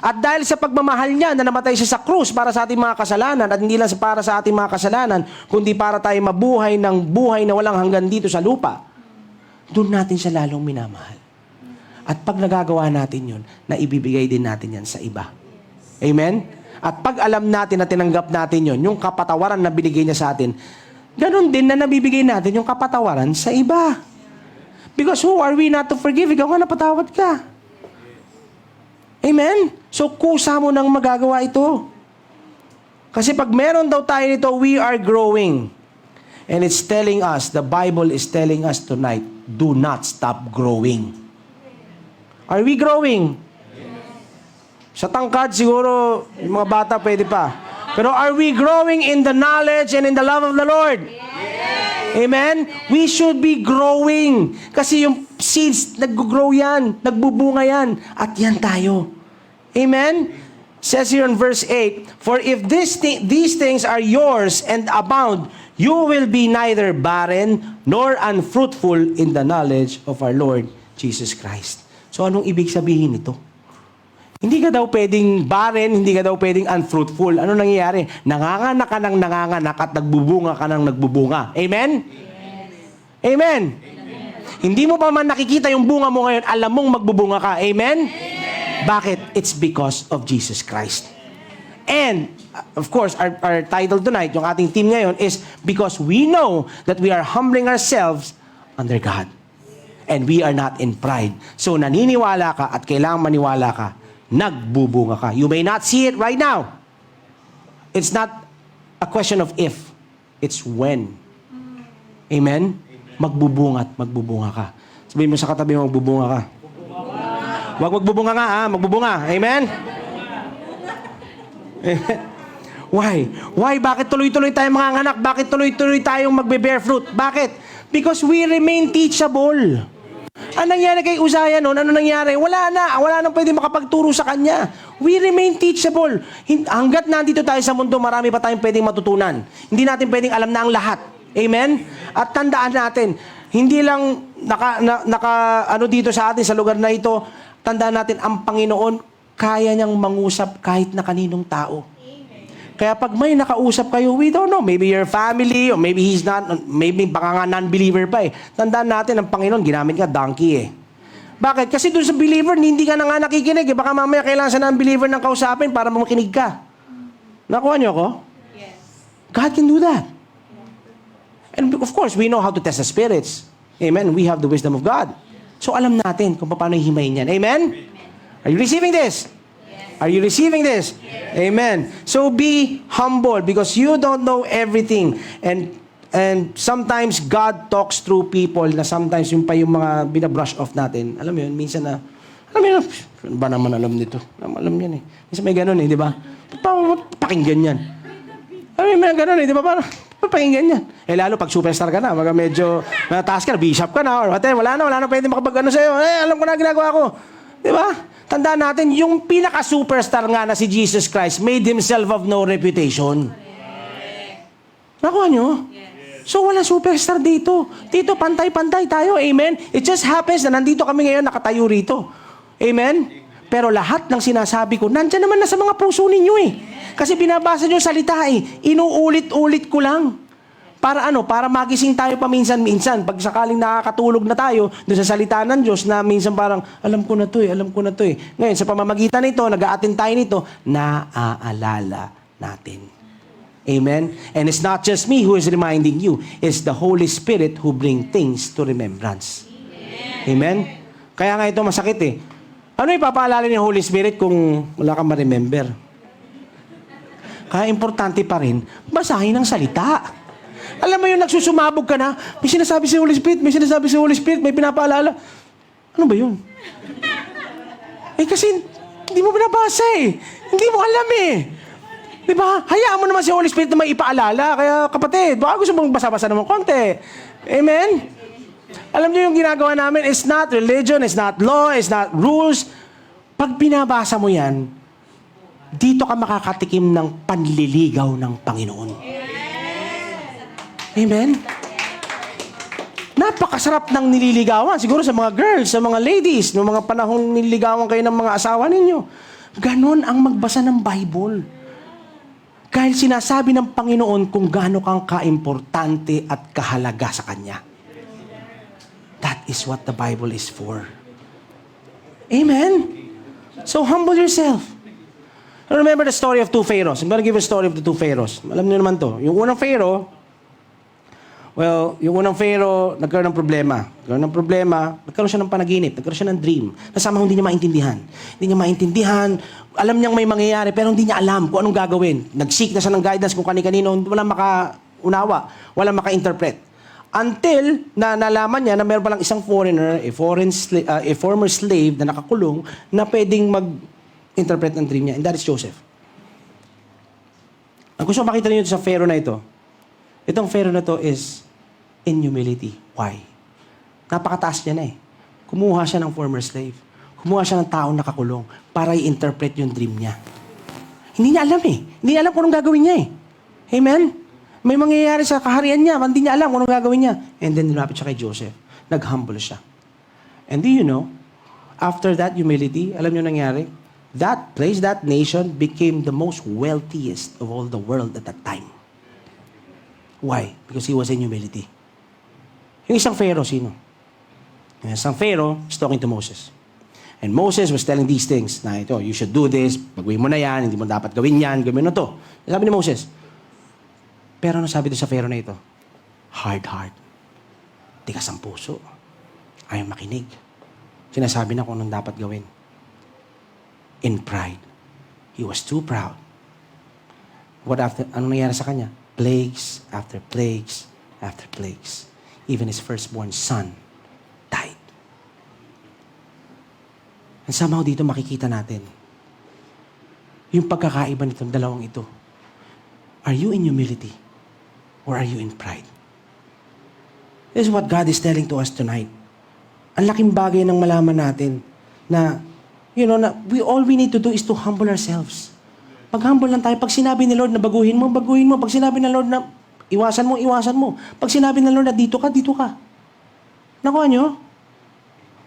At dahil sa pagmamahal niya na namatay siya sa krus para sa ating mga kasalanan, at hindi lang para sa ating mga kasalanan, kundi para tayo mabuhay ng buhay na walang hanggan dito sa lupa, doon natin siya lalong minamahal. At pag nagagawa natin yun, naibibigay din natin yan sa iba. Amen? At pag alam natin na tinanggap natin yun, yung kapatawaran na binigay niya sa atin, ganun din na nabibigay natin yung kapatawaran sa iba. Because who are we not to forgive? Ikaw nga napatawad ka. Amen? So, kusa mo nang magagawa ito. Kasi pag meron daw tayo nito, we are growing. And it's telling us, the Bible is telling us tonight, do not stop growing. Are we growing? Sa tangkad, siguro, yung mga bata pwede pa. Pero are we growing in the knowledge and in the love of the Lord? Yes. Amen? We should be growing. Kasi yung seeds, nag-grow yan, nagbubunga yan. At yan tayo. Amen? Says here in verse 8, for if these things are yours and abound, you will be neither barren nor unfruitful in the knowledge of our Lord Jesus Christ. So anong ibig sabihin nito? Hindi ka daw pwedeng barren, hindi ka daw pwedeng unfruitful. Ano nangyayari? Nanganganak ka ng nanganganak at nagbubunga ka ng nagbubunga. Amen? Amen? Amen. Hindi mo pa man nakikita yung bunga mo ngayon, alam mong magbubunga ka. Amen? Amen. Bakit? It's because of Jesus Christ. And, of course, our title tonight, yung ating theme ngayon is because we know that we are humbling ourselves under God. And we are not in pride. So, naniniwala ka at kailangan maniwala ka, nagbubunga ka. You may not see it right now. It's not a question of if. It's when. Amen? Magbubunga at magbubunga ka. Sabihin mo sa katabi mo, magbubunga ka. Huwag magbubunga nga, ha? Magbubunga. Amen? Why? Why? Bakit tuloy-tuloy tayong mga anak? Bakit tuloy-tuloy tayong magbe-bear fruit? Bakit? Because we remain teachable. Ano nangyari kay Uzziah noon? Ano nangyari? Wala na. Wala nang pwede makapagturo sa kanya. We remain teachable. Hanggat nandito tayo sa mundo, marami pa tayong pwedeng matutunan. Hindi natin pwedeng alam na ang lahat. Amen? At tandaan natin, hindi lang ano dito sa atin, sa lugar na ito, tandaan natin, ang Panginoon, kaya niyang mangusap kahit na kaninong tao. Kaya pag may nakausap kayo, we don't know, maybe your family, or maybe he's not, maybe baka nga non-believer pa eh. Tandaan natin, ang Panginoon, ginamit ka donkey eh. Bakit? Kasi doon sa believer, hindi ka na nga nakikinig eh. Baka mamaya kailangan sa non-believer ng kausapin para makinig ka. Nakuha niyo ako? Yes. God can do that. And of course, we know how to test the spirits. Amen? We have the wisdom of God. So alam natin kung paano himayin yan. Amen? Are you receiving this? Yes. Are you receiving this? Yes. Amen. So be humble because you don't know everything. And sometimes God talks through people na sometimes yung pa yung mga binabrush off natin. Alam mo yun, minsan na, alam mo yun, ba naman alam nito? Alam yan eh. Minsan may ganun eh, di ba? Pakinggan yan. Alam mo, may ganun eh, di ba? Parang, pakinggan yan. Eh lalo pag superstar ka na, mga medyo mataas ka na, bishop ka na, or whatever, wala na pwede makapag-ano sa'yo. Eh, alam ko na ginagawa ko. Di ba? Tandaan natin, yung pinaka-superstar nga na si Jesus Christ made himself of no reputation. Nakuha nyo? So, wala superstar dito. Dito, pantay-pantay tayo. Amen? It just happens na nandito kami ngayon, nakatayo rito. Amen? Pero lahat ng sinasabi ko, nandyan naman na sa mga puso ninyo eh. Kasi binabasa nyo salita eh. Inuulit-ulit ko lang. Para ano? Para magising tayo paminsan-minsan. Pag sakaling nakakatulog na tayo doon sa salita ng Diyos na minsan parang, alam ko na to eh. Ngayon, sa pamamagitan nito, nag-a-attend tayo nito, naaalala natin. Amen? And it's not just me who is reminding you. It's the Holy Spirit who bring things to remembrance. Amen? Kaya nga ito masakit eh. Ano ipapaalala ng Holy Spirit kung wala kang ma-remember? Kaya importante pa rin, basahin ang salita. Alam mo yung nagsusumabog ka na, may sinasabi si Holy Spirit, may pinapaalala. Ano ba yun? Eh kasi, hindi mo binabasa eh. Hindi mo alam eh. Di ba? Hayaan mo naman si Holy Spirit na may ipaalala. Kaya kapatid, baka gusto mong basa-basa naman konti. Amen? Alam niyo yung ginagawa namin, it's not religion, it's not law, it's not rules. Pag binabasa mo yan, dito ka makakatikim ng panliligaw ng Panginoon. Amen? Napakasarap ng nililigawan. Siguro sa mga girls, sa mga ladies, noong mga panahon nililigawan kayo ng mga asawa ninyo. Ganon ang magbasa ng Bible. Dahil sinasabi ng Panginoon kung gaano kang kaimportante at kahalaga sa Kanya. That is what the Bible is for. Amen? So humble yourself. Remember the story of two pharaohs. I'm gonna give you a story of the two pharaohs. Alam niyo naman to. Yung unang pharaoh, nagkaroon ng problema. Nagkaroon siya ng panaginip, nagkaroon siya ng dream. Nasama hindi niya maintindihan. Alam niyang may mangyayari, pero hindi niya alam kung anong gagawin. Nag-seek na siya ng guidance kung kani-kanino, walang makaunawa, walang maka-interpret. Until na nalaman niya na meron palang isang foreigner, a former slave na nakakulong, na pwedeng mag-interpret ng dream niya. And that is Joseph. Ang gusto makita niyo sa pharaoh na ito, itong pharaoh na to is in humility. Why? Napakataas niya na eh. Kumuha siya ng former slave. Kumuha siya ng taong nakakulong para i-interpret yung dream niya. Hindi niya alam eh. Hindi niya alam kung anong gagawin niya eh. Amen? May mangyayari sa kaharian niya, hindi niya alam kung anong gagawin niya. And then, lumapit siya kay Joseph. Nag-humble siya. And do you know, after that humility, alam niyo nangyari? That place, that nation became the most wealthiest of all the world at that time. Why? Because he was in humility. Yung isang Pharaoh, sino? Yung isang Pharaoh is talking to Moses. And Moses was telling these things, na ito, you should do this, gawin mo na yan, hindi mo dapat gawin yan, gawin mo na to. Sabi ni Moses. Pero ano sabi doon sa Pharaoh na ito? Hard heart. Tigas ang puso. Ayaw makinig. Sinasabi na kung anong dapat gawin. In pride. He was too proud. Anong nangyari sa kanya? Plagues after plagues after plagues. Even his firstborn son died. And somehow dito makikita natin yung pagkakaiba nitong dalawang ito. Are you in humility? Or are you in pride? This is what God is telling to us tonight. Ang laking bagay ng malaman natin na, na all we need to do is to humble ourselves. Pag-humble lang tayo. Pag sinabi ni Lord na baguhin mo, baguhin mo. Pag sinabi ng Lord na iwasan mo, iwasan mo. Pag sinabi ng Lord na dito ka, dito ka. Nakuha nyo?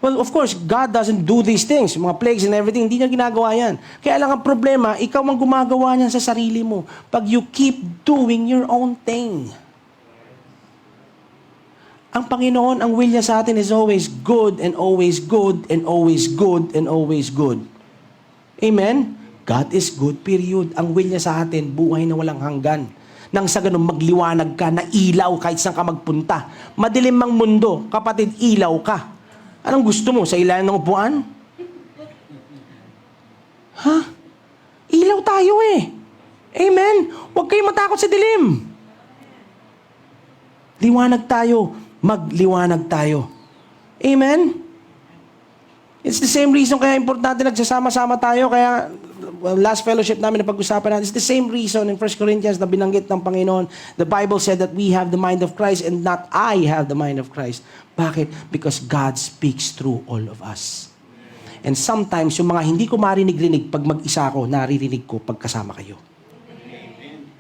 Well, of course, God doesn't do these things. Mga plagues and everything, hindi niya ginagawa yan. Kaya lang ang problema, ikaw ang gumagawa niyan sa sarili mo. Pag you keep doing your own thing. Ang Panginoon, ang will niya sa atin is always good and always good and always good and always good. Amen? God is good, period. Ang will niya sa atin, buhay na walang hanggan. Nang sa ganun, magliwanag ka na ilaw kahit saan ka magpunta. Madilim ang mundo, kapatid, ilaw ka. Anong gusto mo? Sa ilalim ng upuan? Ha? Ilaw tayo eh. Amen? Huwag kayo matakot sa dilim. Liwanag tayo. Magliwanag tayo. Amen? It's the same reason kaya importante nagsasama-sama tayo. Kaya last fellowship namin na pag-usapan natin, it's the same reason in 1 Corinthians na binanggit ng Panginoon. The Bible said that we have the mind of Christ and not I have the mind of Christ. Bakit? Because God speaks through all of us. And sometimes, yung mga hindi ko marinig-rinig, pag mag-isa ako, naririnig ko pag kasama kayo.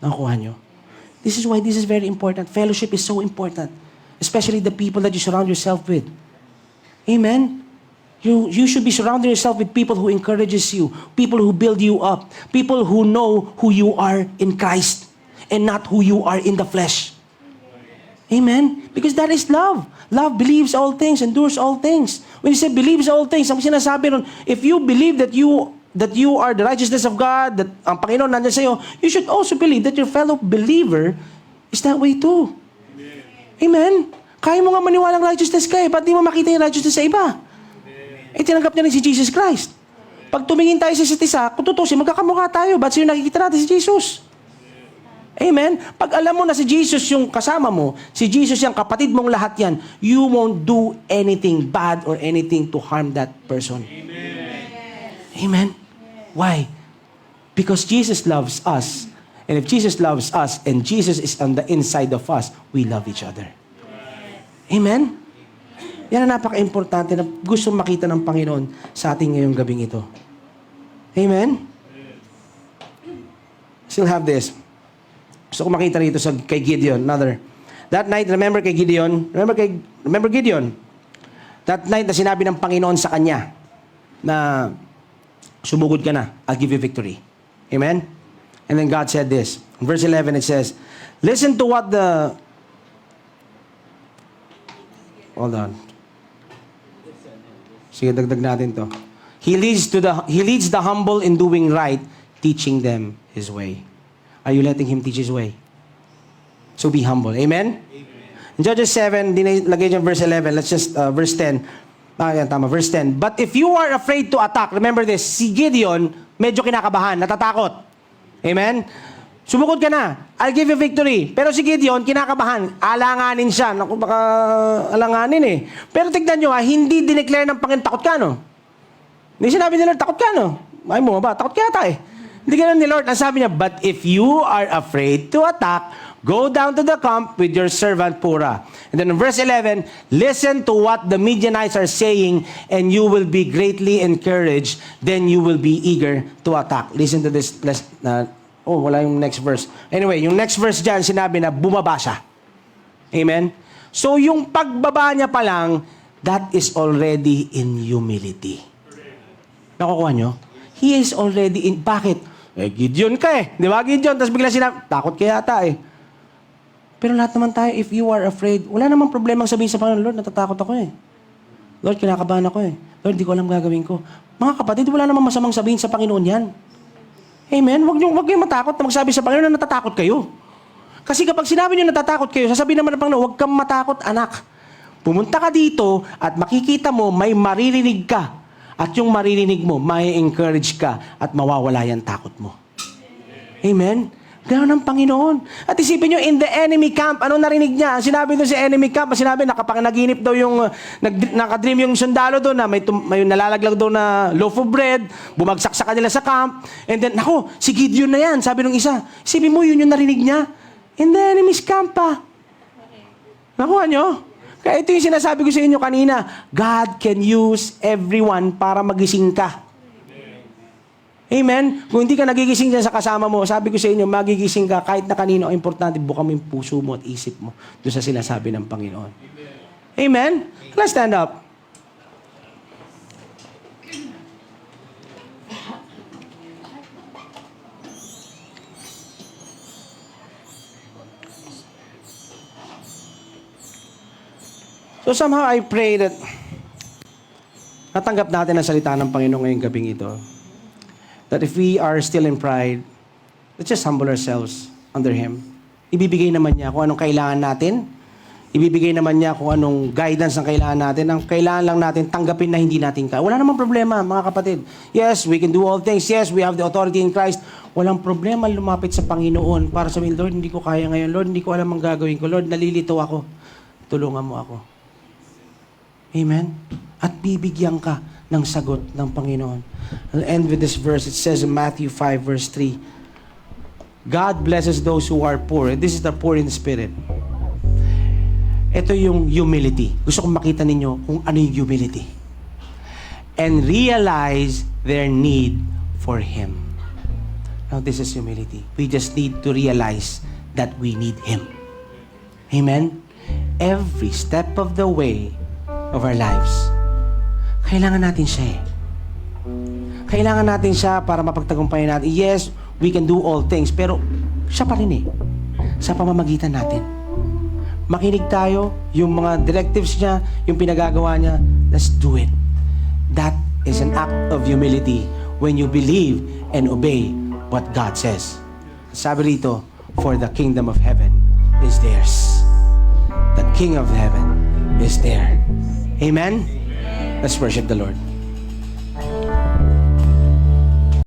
Nakuha nyo? This is why this is very important. Fellowship is so important. Especially the people that you surround yourself with. Amen? You should be surrounding yourself with people who encourages you, people who build you up, people who know who you are in Christ and not who you are in the flesh. Amen? Because that is love. Love believes all things, endures all things. When you say believes all things, ang sinasabi nun, if you believe that you are the righteousness of God, that ang Panginoon nandiyan sa iyo, you should also believe that your fellow believer is that way too. Amen? Kaya mo nga maniwalang righteousness ka eh, ba't di mo makita yung righteousness sa iba? Eh, tinanggap niya rin si Jesus Christ. Pag tumingin tayo sa isa't isa, kung tutusin, magkakamukha tayo. Ba't sino nakikita natin si Jesus? Amen? Pag alam mo na si Jesus yung kasama mo, si Jesus yung kapatid mong lahat yan, you won't do anything bad or anything to harm that person. Amen? Amen? Why? Because Jesus loves us. And if Jesus loves us and Jesus is on the inside of us, we love each other. Amen? Yan ang napaka-importante na gusto makita ng Panginoon sa ating ngayong gabing ito. Amen? Still have this. Gusto ko makita rito kay Gideon. That night, remember Gideon? That night na sinabi ng Panginoon sa kanya na sumugod ka na, I'll give you victory. Amen? And then God said this. In verse 11 it says, listen to what the... Hold on. Sige, dagdag natin to. He leads the humble in doing right, teaching them His way. Are you letting Him teach His way? So be humble. Amen? In Judges 7, dinilagay niya verse 11. Let's just, verse 10. Yan, tama, verse 10. But if you are afraid to attack, remember this, si Gideon, medyo kinakabahan, natatakot. Amen? Sumukod ka na. I'll give you victory. Pero si Gideon, kinakabahan. Alanganin siya. Naku, baka alanganin eh. Pero tignan nyo hindi dineclare ng Panginoon, takot ka, no? Hindi sinabi ni Lord, takot ka, no? Ay mo ba? Takot ka yata eh. Hindi ganun ni Lord. Ang sabi niya, but if you are afraid to attack, go down to the camp with your servant Purah. And then in verse 11, listen to what the Midianites are saying and you will be greatly encouraged. Then you will be eager to attack. Listen to this. Wala yung next verse. Anyway, yung next verse dyan, sinabi na bumaba siya. Amen? So, yung pagbaba niya pa lang, that is already in humility. Nakukuha nyo? He is already in... Bakit? Gideon ka eh. Di ba, Gideon? Tapos bigla sinabi, takot ka yata eh. Pero lahat naman tayo, if you are afraid, wala namang problema sabihin sa Panginoon, Lord, natatakot ako eh. Lord, kinakabahan ako eh. Lord, di ko alam gagawin ko. Mga kapatid, wala namang masamang sabihin sa Panginoon yan. Amen? Huwag kayong matakot na magsabi sa Panginoon na natatakot kayo. Kasi kapag sinabi niyo natatakot kayo, sasabihin naman ng Panginoon, huwag kang matakot, anak. Pumunta ka dito at makikita mo, may maririnig ka. At yung maririnig mo, may encourage ka at mawawala yung takot mo. Amen? Ganoon ang Panginoon. At isipin nyo, in the enemy camp, ano narinig niya? Sinabi doon sa enemy camp, sinabi, nakapanginaginip daw yung, nakadream yung sundalo doon na may nalalaglag daw na loaf of bread, bumagsak sa kanila sa camp, and then, nako, si Gideon na yan, sabi nung isa. Isipin mo, yun yung narinig niya. In the enemy's camp pa. Nakuha nyo? Kaya ito yung sinasabi ko sa inyo kanina, God can use everyone para magising ka. Amen? Kung hindi ka nagigising dyan sa kasama mo, sabi ko sa inyo, magigising ka kahit na kanino. Ang importante, buka mo yung puso mo at isip mo doon sa sinasabi ng Panginoon. Amen? Let's stand up. So somehow I pray that natanggap natin ang salita ng Panginoon ngayong gabing ito. That if we are still in pride, let's just humble ourselves under Him. Ibibigay naman niya kung anong kailangan natin. Ibibigay naman niya kung anong guidance ang kailangan natin. Ang kailangan lang natin, tanggapin na hindi natin kaya. Wala namang problema, mga kapatid. Yes, we can do all things. Yes, we have the authority in Christ. Walang problema lumapit sa Panginoon para sabihin, Lord, hindi ko kaya ngayon. Lord, hindi ko alam ang gagawin ko. Lord, nalilito ako. Tulungan mo ako. Amen? At bibigyan ka ng sagot ng Panginoon. I'll end with this verse. It says in Matthew 5 verse 3, God blesses those who are poor. This is the poor in spirit. Ito yung humility. Gusto kong makita ninyo kung ano yung humility. And realize their need for Him. Now this is humility. We just need to realize that we need Him. Amen? Every step of the way of our lives, kailangan natin siya eh. Kailangan natin siya para mapagtagumpayan natin. Yes, we can do all things, pero siya pa rin eh. Sa pamamagitan natin. Makinig tayo, yung mga directives niya, yung pinagagawa niya, let's do it. That is an act of humility when you believe and obey what God says. Sabi rito, for the kingdom of heaven is theirs. The King of heaven is there. Amen? Let's worship the Lord.